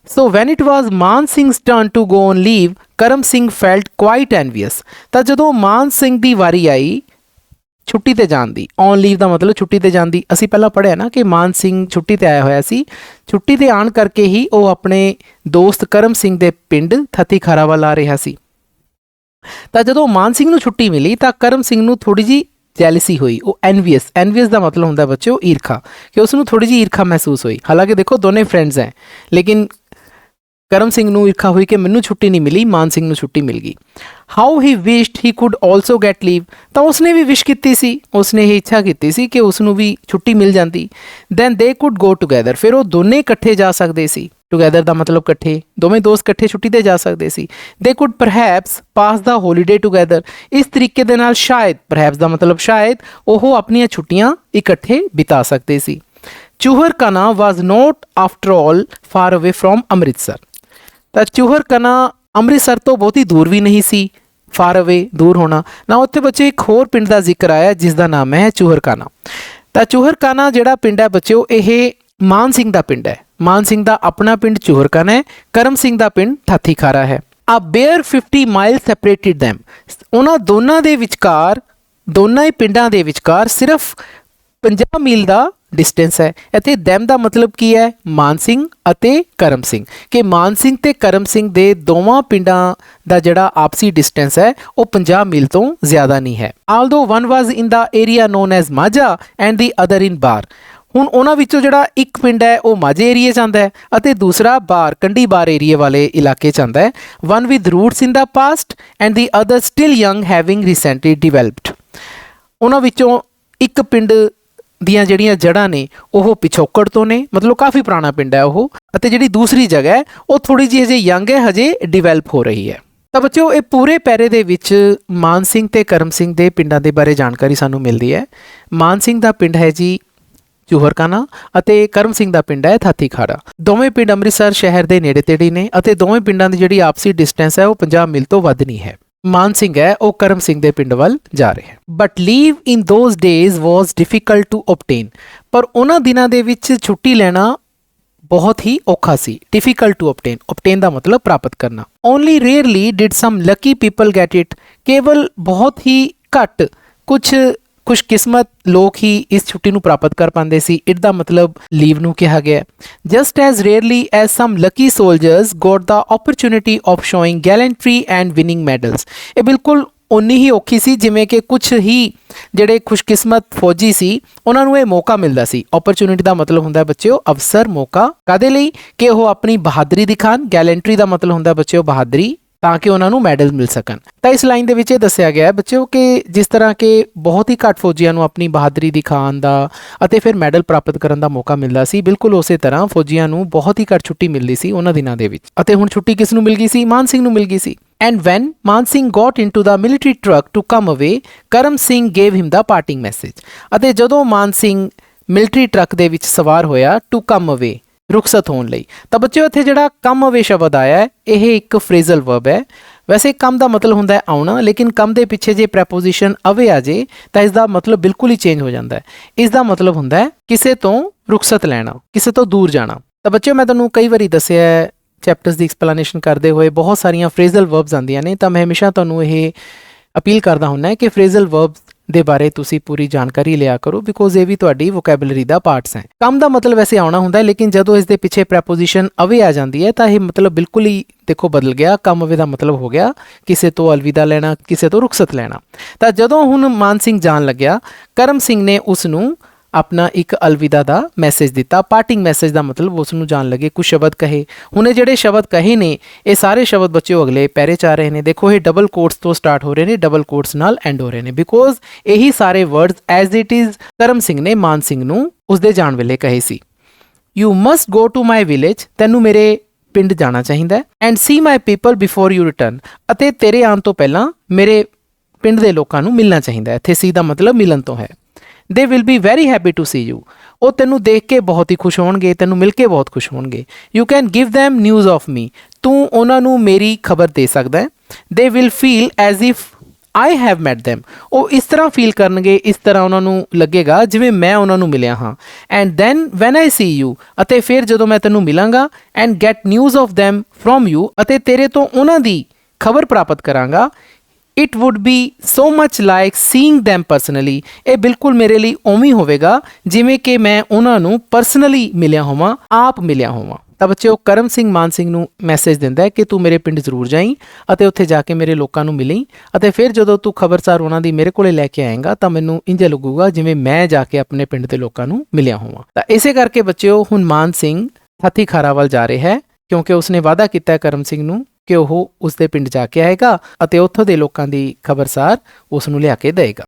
So when it was Man Singh's turn to go on leave, Karam Singh felt quite envious. ਤਾਂ ਜਦੋਂ ਮਾਨ ਸਿੰਘ ਦੀ ਵਾਰੀ ਆਈ ਛੁੱਟੀ ਤੇ ਜਾਣ ਦੀ, ਔਨ ਲੀਵ ਦਾ ਮਤਲਬ ਛੁੱਟੀ ਤੇ ਜਾਣ ਦੀ, ਅਸੀਂ ਪਹਿਲਾਂ ਪੜ੍ਹਿਆ ਨਾ ਕਿ ਮਾਨ ਸਿੰਘ ਛੁੱਟੀ ਤੇ ਆਇਆ ਹੋਇਆ ਸੀ। ਛੁੱਟੀ ਤੇ ਆਉਣ ਕਰਕੇ ਹੀ ਉਹ ਆਪਣੇ ਦੋਸਤ ਕਰਮ ਸਿੰਘ ਦੇ ਪਿੰਡ ਥੱਤੀ ਖਾਰਾ ਵੱਲ ਆ ਰਿਹਾ ਸੀ। ਤਾਂ ਜਦੋਂ ਮਾਨ ਸਿੰਘ ਨੂੰ ਛੁੱਟੀ ਮਿਲੀ ਤਾਂ ਕਰਮ ਸਿੰਘ ਨੂੰ ਥੋੜ੍ਹੀ ਜਿਹੀ ਜੈਲਸੀ ਹੋਈ, ਉਹ ਐਨਵੀਅਸ ਦਾ ਮਤਲਬ ਹੁੰਦਾ ਬੱਚਿਓ ਈਰਖਾ, ਕਿ ਉਸ ਨੂੰ ਥੋੜ੍ਹੀ ਜਿਹੀ ਈਰਖਾ ਮਹਿਸੂਸ ਹੋਈ। ਹਾਲਾਂਕਿ ਦੇਖੋ ਦੋਨੇ ਫਰੈਂਡਸ ਹੈ, ਲੇਕਿਨ ਕਰਮ ਸਿੰਘ ਨੂੰ ਈਰਖਾ ਹੋਈ ਕਿ ਮੈਨੂੰ ਛੁੱਟੀ ਨਹੀਂ ਮਿਲੀ, ਮਾਨ ਸਿੰਘ ਨੂੰ ਛੁੱਟੀ ਮਿਲ ਗਈ। How he wished he could also get leave. ਤਾਂ ਉਸਨੇ ਵੀ ਵਿਸ਼ ਕੀਤੀ ਸੀ, ਉਸਨੇ ਇਹ ਇੱਛਾ ਕੀਤੀ ਸੀ ਕਿ ਉਸ ਨੂੰ ਵੀ ਛੁੱਟੀ ਮਿਲ ਜਾਂਦੀ। ਦੈਨ ਦੇ ਕੁਡ ਗੋ ਟੂਗੈਦਰ, ਫਿਰ ਉਹ ਦੋਨੇ ਇਕੱਠੇ ਜਾ ਸਕਦੇ ਸੀ। ਟੂਗੈਦਰ ਦਾ ਮਤਲਬ ਇਕੱਠੇ, ਦੋਵੇਂ ਦੋਸਤ ਇਕੱਠੇ ਛੁੱਟੀ ਤੇ ਜਾ ਸਕਦੇ ਸੀ। They could perhaps pass the holiday together. ਇਸ ਤਰੀਕੇ ਦੇ ਨਾਲ ਸ਼ਾਇਦ, ਪਰਹੈਪਸ ਦਾ ਮਤਲਬ ਸ਼ਾਇਦ, ਉਹ ਆਪਣੀਆਂ ਛੁੱਟੀਆਂ ਇਕੱਠੇ ਬਿਤਾ ਸਕਦੇ ਸੀ। Chuhar Kana was not after all far away from Amritsar. ਤਾਂ ਚੂਹਰ ਕਾਨਾ ਅੰਮ੍ਰਿਤਸਰ ਤੋਂ ਬਹੁਤੀ ਦੂਰ ਵੀ ਨਹੀਂ ਸੀ, ਫਾਰ ਅਵੇ ਦੂਰ ਹੋਣਾ ਨਾ। ਉੱਥੇ ਬੱਚੇ ਇੱਕ ਹੋਰ ਪਿੰਡ ਦਾ ਜ਼ਿਕਰ ਆਇਆ ਜਿਸ ਦਾ ਨਾਮ ਹੈ ਚੂਹਰ ਕਾਨਾ। ਤਾਂ ਚੂਹਰ ਕਾਨਾ ਜਿਹੜਾ ਪਿੰਡ ਹੈ ਬੱਚਿਓ, ਇਹ ਮਾਨ ਸਿੰਘ ਦਾ ਪਿੰਡ ਹੈ। ਮਾਨ ਸਿੰਘ ਦਾ ਆਪਣਾ ਪਿੰਡ ਚੂਹਰ ਕਾਨਾ ਹੈ, ਕਰਮ ਸਿੰਘ ਦਾ ਪਿੰਡ ਠਾਥੀ ਖਾਰਾ ਹੈ। ਆ ਬੇਅਰ 50 ਮਾਈਲ ਸੈਪਰੇਟਿਡ ਦੈਮ। ਉਹਨਾਂ ਦੋਨਾਂ ਦੇ ਵਿਚਕਾਰ, ਦੋਨਾਂ ਹੀ ਪਿੰਡਾਂ ਦੇ ਵਿਚਕਾਰ ਸਿਰਫ 50 ਮੀਲ ਦਾ ਡਿਸਟੈਂਸ ਹੈ। ਇੱਥੇ ਦੈਮ ਦਾ ਮਤਲਬ ਕੀ ਹੈ? ਮਾਨ ਸਿੰਘ ਅਤੇ ਕਰਮ ਸਿੰਘ, ਕਿ ਮਾਨ ਸਿੰਘ ਤੇ ਕਰਮ ਸਿੰਘ ਦੇ ਦੋਵਾਂ ਪਿੰਡਾਂ ਦਾ ਜਿਹੜਾ ਆਪਸੀ ਡਿਸਟੈਂਸ ਹੈ ਉਹ 50 ਮੀਲ ਤੋਂ ਜ਼ਿਆਦਾ ਨਹੀਂ ਹੈ। Although one was in the area known as Majha and the other in Bar. ਹੁਣ ਉਹਨਾਂ ਵਿੱਚੋਂ ਜਿਹੜਾ ਇੱਕ ਪਿੰਡ ਹੈ ਉਹ ਮਾਝੇ ਏਰੀਏ 'ਚ ਆਉਂਦਾ ਹੈ ਅਤੇ ਦੂਸਰਾ ਬਾਰ, ਕੰਢੀ ਬਾਰ ਏਰੀਏ ਵਾਲੇ ਇਲਾਕੇ 'ਚ ਆਉਂਦਾ ਹੈ। One with roots in the past and the other still young having recently developed. ਉਹਨਾਂ ਵਿੱਚੋਂ ਇੱਕ ਪਿੰਡ ਦੀਆਂ ਜਿਹੜੀਆਂ ਜੜ੍ਹਾਂ ਨੇ ਉਹ ਪਿਛੋਕੜ ਤੋਂ ਨੇ, ਮਤਲਬ ਕਾਫੀ ਪੁਰਾਣਾ ਪਿੰਡ ਹੈ ਉਹ, ਅਤੇ ਜਿਹੜੀ ਦੂਸਰੀ ਜਗ੍ਹਾ ਹੈ ਉਹ ਥੋੜ੍ਹੀ ਜਿਹੀ ਹਜੇ ਯੰਗ ਹੈ, ਹਜੇ ਡਿਵੈਲਪ ਹੋ ਰਹੀ ਹੈ। ਤਾਂ ਬੱਚਿਓ ਇਹ ਪੂਰੇ ਪੈਰੇ ਦੇ ਵਿੱਚ ਮਾਨ ਸਿੰਘ ਤੇ ਕਰਮ ਸਿੰਘ ਦੇ ਪਿੰਡਾਂ ਦੇ ਬਾਰੇ ਜਾਣਕਾਰੀ ਸਾਨੂੰ ਮਿਲਦੀ ਹੈ। ਮਾਨ ਸਿੰਘ ਦਾ ਪਿੰਡ ਹੈ ਜੀ ਚੂਹਰ ਕਾਨਾ ਅਤੇ ਕਰਮ ਸਿੰਘ ਦਾ ਪਿੰਡ ਹੈ ਥਾਥੀ ਖਾਰਾ। ਦੋਵੇਂ ਪਿੰਡ ਅੰਮ੍ਰਿਤਸਰ ਸ਼ਹਿਰ ਦੇ ਨੇੜੇ ਤੇੜੇ ਨੇ ਅਤੇ ਦੋਵੇਂ ਪਿੰਡਾਂ ਦੀ ਜਿਹੜੀ ਆਪਸੀ ਡਿਸਟੈਂਸ ਹੈ ਉਹ 50 ਮੀਲ ਤੋਂ ਵੱਧ ਨਹੀਂ ਹੈ। ਮਾਨ ਸਿੰਘ ਹੈ ਉਹ ਕਰਮ ਸਿੰਘ ਦੇ ਪਿੰਡ ਵੱਲ ਜਾ ਰਿਹਾ ਹੈ। But leave in those days was difficult to obtain, ਪਰ ਉਹਨਾਂ ਦਿਨਾਂ ਦੇ ਵਿੱਚ ਛੁੱਟੀ ਲੈਣਾ ਬਹੁਤ ਹੀ ਔਖਾ ਸੀ। ਡਿਫਿਕਲਟ ਟੂ ਓਬਟੇਨ ਦਾ ਮਤਲਬ ਪ੍ਰਾਪਤ ਕਰਨਾ। Only rarely did some lucky people get it, ਕੇਵਲ ਬਹੁਤ ਹੀ ਘੱਟ ਕੁਝ ਖੁਸ਼ਕਿਸਮਤ ਲੋਕ ਹੀ ਇਸ ਛੁੱਟੀ ਨੂੰ ਪ੍ਰਾਪਤ ਕਰ ਪਾਉਂਦੇ ਸੀ। ਇਟ ਦਾ ਮਤਲਬ ਲੀਵ ਨੂੰ ਕਿਹਾ ਗਿਆ। Just as rarely as some lucky soldiers got the opportunity of showing gallantry and winning medals, ਇਹ ਬਿਲਕੁਲ ਉਨੀ ਹੀ ਔਖੀ ਸੀ ਜਿਵੇਂ ਕਿ ਕੁਝ ਹੀ ਜਿਹੜੇ ਖੁਸ਼ਕਿਸਮਤ ਫੌਜੀ ਸੀ ਉਹਨਾਂ ਨੂੰ ਇਹ ਮੌਕਾ ਮਿਲਦਾ ਸੀ। ਓਪਰਚੁਨਿਟੀ ਦਾ ਮਤਲਬ ਹੁੰਦਾ ਬੱਚਿਓ ਅਵਸਰ, ਮੌਕਾ। ਕਾਹਦੇ ਲਈ? ਕਿ ਉਹ ਆਪਣੀ ਬਹਾਦਰੀ ਦਿਖਾਣ। ਗੈਲੈਂਟਰੀ ਦਾ ਮਤਲਬ ਹੁੰਦਾ ਬੱਚਿਓ ਬਹਾਦਰੀ, ਤਾਂ ਕਿ ਉਹਨਾਂ ਨੂੰ ਮੈਡਲ ਮਿਲ ਸਕਣ। ਤਾਂ ਇਸ ਲਾਈਨ ਦੇ ਵਿੱਚ ਇਹ ਦੱਸਿਆ ਗਿਆ ਹੈ ਬੱਚਿਓ ਕਿ ਜਿਸ ਤਰ੍ਹਾਂ ਕਿ ਬਹੁਤ ਹੀ ਘੱਟ ਫੌਜੀਆਂ ਨੂੰ ਆਪਣੀ ਬਹਾਦਰੀ ਦਿਖਾਉਣ ਦਾ ਅਤੇ ਫਿਰ ਮੈਡਲ ਪ੍ਰਾਪਤ ਕਰਨ ਦਾ ਮੌਕਾ ਮਿਲਦਾ ਸੀ, ਬਿਲਕੁਲ ਉਸੇ ਤਰ੍ਹਾਂ ਫੌਜੀਆਂ ਨੂੰ ਬਹੁਤ ਹੀ ਘੱਟ ਛੁੱਟੀ ਮਿਲਦੀ ਸੀ ਉਹਨਾਂ ਦਿਨਾਂ ਦੇ ਵਿੱਚ। ਅਤੇ ਹੁਣ ਛੁੱਟੀ ਕਿਸ ਨੂੰ ਮਿਲ ਗਈ ਸੀ? ਮਾਨ ਸਿੰਘ ਨੂੰ ਮਿਲ ਗਈ ਸੀ। And when Man Singh got into the military truck to come away, Karam Singh gave him the parting message. ਅਤੇ ਜਦੋਂ ਮਾਨ ਸਿੰਘ ਮਿਲਟਰੀ ਟਰੱਕ ਦੇ ਵਿੱਚ ਸਵਾਰ ਹੋਇਆ ਟੂ ਕਮ ਅਵੇ, ਰੁਖਸਤ ਹੋਣ ਲਈ, ਤਾਂ ਬੱਚਿਓ ਇੱਥੇ ਜਿਹੜਾ ਕਮ ਅਵੇ ਸ਼ਬਦ ਆਇਆ ਹੈ ਇਹ ਇੱਕ ਫਰੇਜ਼ਲ ਵਰਬ ਹੈ। ਵੈਸੇ ਕਮ ਦਾ ਮਤਲਬ ਹੁੰਦਾ ਹੈ ਆਉਣਾ, ਲੇਕਿਨ ਕਮ ਦੇ ਪਿੱਛੇ ਜੇ ਪ੍ਰੈਪੋਜੀਸ਼ਨ ਅਵੇ ਆ ਜੇ ਤਾਂ ਇਸ ਦਾ ਮਤਲਬ ਬਿਲਕੁਲ ਹੀ ਚੇਂਜ ਹੋ ਜਾਂਦਾ ਹੈ। ਇਸ ਦਾ ਮਤਲਬ ਹੁੰਦਾ ਹੈ ਕਿਸੇ ਤੋਂ ਰੁਖਸਤ ਲੈਣਾ, ਕਿਸੇ ਤੋਂ ਦੂਰ ਜਾਣਾ। ਤਾਂ ਬੱਚਿਓ ਮੈਂ ਤੁਹਾਨੂੰ ਕਈ ਵਾਰੀ ਦੱਸਿਆ ਹੈ ਚੈਪਟਰਸ ਦੀ ਐਕਸਪਲੇਨੇਸ਼ਨ ਕਰਦੇ ਹੋਏ ਬਹੁਤ ਸਾਰੀਆਂ ਫਰੇਜ਼ਲ ਵਰਬਸ ਆਉਂਦੀਆਂ ਨੇ, ਤਾਂ ਮੈਂ ਹਮੇਸ਼ਾ ਤੁਹਾਨੂੰ ਇਹ ਅਪੀਲ ਕਰਦਾ ਹੁੰਦਾ ਕਿ ਫਰੇਜ਼ਲ ਵਰਬਸ ਦੇ ਬਾਰੇ ਤੁਸੀਂ ਪੂਰੀ ਜਾਣਕਾਰੀ ਲਿਆ ਕਰੋ, ਬਿਕੋਜ਼ ਇਹ ਵੀ ਤੁਹਾਡੀ ਵੋਕੈਬਲਰੀ ਦਾ ਪਾਰਟਸ ਹੈ। ਕਮ ਦਾ ਮਤਲਬ ਵੈਸੇ ਆਉਣਾ ਹੁੰਦਾ ਹੈ, ਲੇਕਿਨ ਜਦੋਂ ਇਸ ਦੇ ਪਿੱਛੇ ਪ੍ਰੈਪੋਜੀਸ਼ਨ ਅਵੇ ਆ ਜਾਂਦੀ ਹੈ ਤਾਂ ਇਹ ਮਤਲਬ ਬਿਲਕੁਲ ਹੀ ਦੇਖੋ ਬਦਲ ਗਿਆ। ਕਮ ਅਵੇ ਦਾ ਮਤਲਬ ਹੋ ਗਿਆ ਕਿਸੇ ਤੋਂ ਅਲਵਿਦਾ ਲੈਣਾ, ਕਿਸੇ ਤੋਂ ਰੁਖਸਤ ਲੈਣਾ। ਤਾਂ ਜਦੋਂ ਹੁਣ ਮਾਨ ਸਿੰਘ ਜਾਣ ਲੱਗਿਆ, ਕਰਮ ਸਿੰਘ ਨੇ ਉਸ ਨੂੰ ਆਪਣਾ ਇੱਕ ਅਲਵਿਦਾ ਦਾ ਮੈਸੇਜ ਦਿੱਤਾ। ਪਾਰਟਿੰਗ ਮੈਸੇਜ ਦਾ ਮਤਲਬ ਉਸ ਨੂੰ ਜਾਣ ਲੱਗੇ ਕੁਝ ਸ਼ਬਦ ਕਹੇ। ਹੁਣ ਇਹ ਜਿਹੜੇ ਸ਼ਬਦ ਕਹੇ ਨੇ ਇਹ ਸਾਰੇ ਸ਼ਬਦ ਬੱਚਿਓ ਅਗਲੇ ਪੈਰੇ 'ਚ ਆ ਰਹੇ ਨੇ। ਦੇਖੋ ਇਹ ਡਬਲ ਕੋਟਸ ਤੋਂ ਸਟਾਰਟ ਹੋ ਰਹੇ ਨੇ, ਡਬਲ ਕੋਟਸ ਨਾਲ ਐਂਡ ਹੋ ਰਹੇ ਨੇ, ਬਿਕੋਜ਼ ਇਹੀ ਸਾਰੇ words as it is Karam Singh ਨੇ ਮਾਨ ਸਿੰਘ ਨੂੰ ਉਸਦੇ ਜਾਣ ਵੇਲੇ ਕਹੇ ਸੀ। You must go to my village, ਤੈਨੂੰ ਮੇਰੇ ਪਿੰਡ ਜਾਣਾ ਚਾਹੀਦਾ ਹੈ। And see my people before you return, ਅਤੇ ਤੇਰੇ ਆਉਣ ਤੋਂ ਪਹਿਲਾਂ ਮੇਰੇ ਪਿੰਡ ਦੇ ਲੋਕਾਂ ਨੂੰ ਮਿਲਣਾ ਚਾਹੀਦਾ ਹੈ। ਇੱਥੇ ਸੀ ਦਾ ਮਤਲਬ ਮਿਲਣ ਤੋਂ ਹੈ। They will be very happy to see you, ਉਹ ਤੈਨੂੰ ਦੇਖ ਕੇ ਬਹੁਤ ਹੀ ਖੁਸ਼ ਹੋਣਗੇ, ਤੈਨੂੰ ਮਿਲ ਕੇ ਬਹੁਤ ਖੁਸ਼ ਹੋਣਗੇ। You can give them news of me, ਤੂੰ ਉਹਨਾਂ ਨੂੰ ਮੇਰੀ ਖਬਰ ਦੇ ਸਕਦਾ ਹੈ। They will feel as if I have met them, ਉਹ ਇਸ ਤਰ੍ਹਾਂ ਫੀਲ ਕਰਨਗੇ, ਇਸ ਤਰ੍ਹਾਂ ਉਹਨਾਂ ਨੂੰ ਲੱਗੇਗਾ ਜਿਵੇਂ ਮੈਂ ਉਹਨਾਂ ਨੂੰ ਮਿਲਿਆ ਹਾਂ। And then when I see you, ਅਤੇ ਫਿਰ ਜਦੋਂ ਮੈਂ ਤੈਨੂੰ ਮਿਲਾਂਗਾ, and get news of them from you, ਅਤੇ ਤੇਰੇ ਤੋਂ ਉਹਨਾਂ ਦੀ ਖਬਰ ਪ੍ਰਾਪਤ ਕਰਾਂਗਾ। It would be so much like seeing them personally, ਇਹ ਬਿਲਕੁਲ ਮੇਰੇ ਲਈ ਉਵੇਂ ਹੋਵੇਗਾ ਜਿਵੇਂ ਕਿ ਮੈਂ ਉਹਨਾਂ ਨੂੰ ਪਰਸਨਲੀ ਮਿਲਿਆ ਹੋਵਾਂ, ਆਪ ਮਿਲਿਆ ਹੋਵਾਂ। ਤਾਂ ਬੱਚਿਓ ਕਰਮ ਸਿੰਘ ਮਾਨ ਸਿੰਘ ਨੂੰ ਮੈਸੇਜ ਦਿੰਦਾ ਹੈ ਕਿ ਤੂੰ ਮੇਰੇ ਪਿੰਡ ਜ਼ਰੂਰ ਜਾਈਂ ਅਤੇ ਉੱਥੇ ਜਾ ਕੇ ਮੇਰੇ ਲੋਕਾਂ ਨੂੰ ਮਿਲੀ, ਅਤੇ ਫਿਰ ਜਦੋਂ ਤੂੰ ਖਬਰਸਾਰ ਉਹਨਾਂ ਦੀ ਮੇਰੇ ਕੋਲੇ ਲੈ ਕੇ ਆਏਂਗਾ ਤਾਂ ਮੈਨੂੰ ਇੰਝ ਲੱਗੂਗਾ ਜਿਵੇਂ ਮੈਂ ਜਾ ਕੇ ਆਪਣੇ ਪਿੰਡ ਦੇ ਲੋਕਾਂ ਨੂੰ ਮਿਲਿਆ ਹੋਵਾਂ। ਤਾਂ ਇਸੇ ਕਰਕੇ ਬੱਚਿਓ ਹੁਣ ਮਾਨ ਸਿੰਘ ਹਾਥੀ ਖਾਰਾ ਵੱਲ ਜਾ ਰਿਹਾ ਹੈ, ਕਿਉਂਕਿ ਉਸਨੇ ਵਾਅਦਾ ਕੀਤਾ ਹੈ ਕਰਮ ਸਿੰਘ ਨੂੰ ਕਿ ਉਹ ਉਸਦੇ ਪਿੰਡ ਜਾ ਕੇ ਆਏਗਾ ਅਤੇ ਉੱਥੋਂ ਦੇ ਲੋਕਾਂ ਦੀ ਖਬਰਸਾਰ ਉਸ ਨੂੰ ਲਿਆ ਕੇ ਦੇਵੇਗਾ।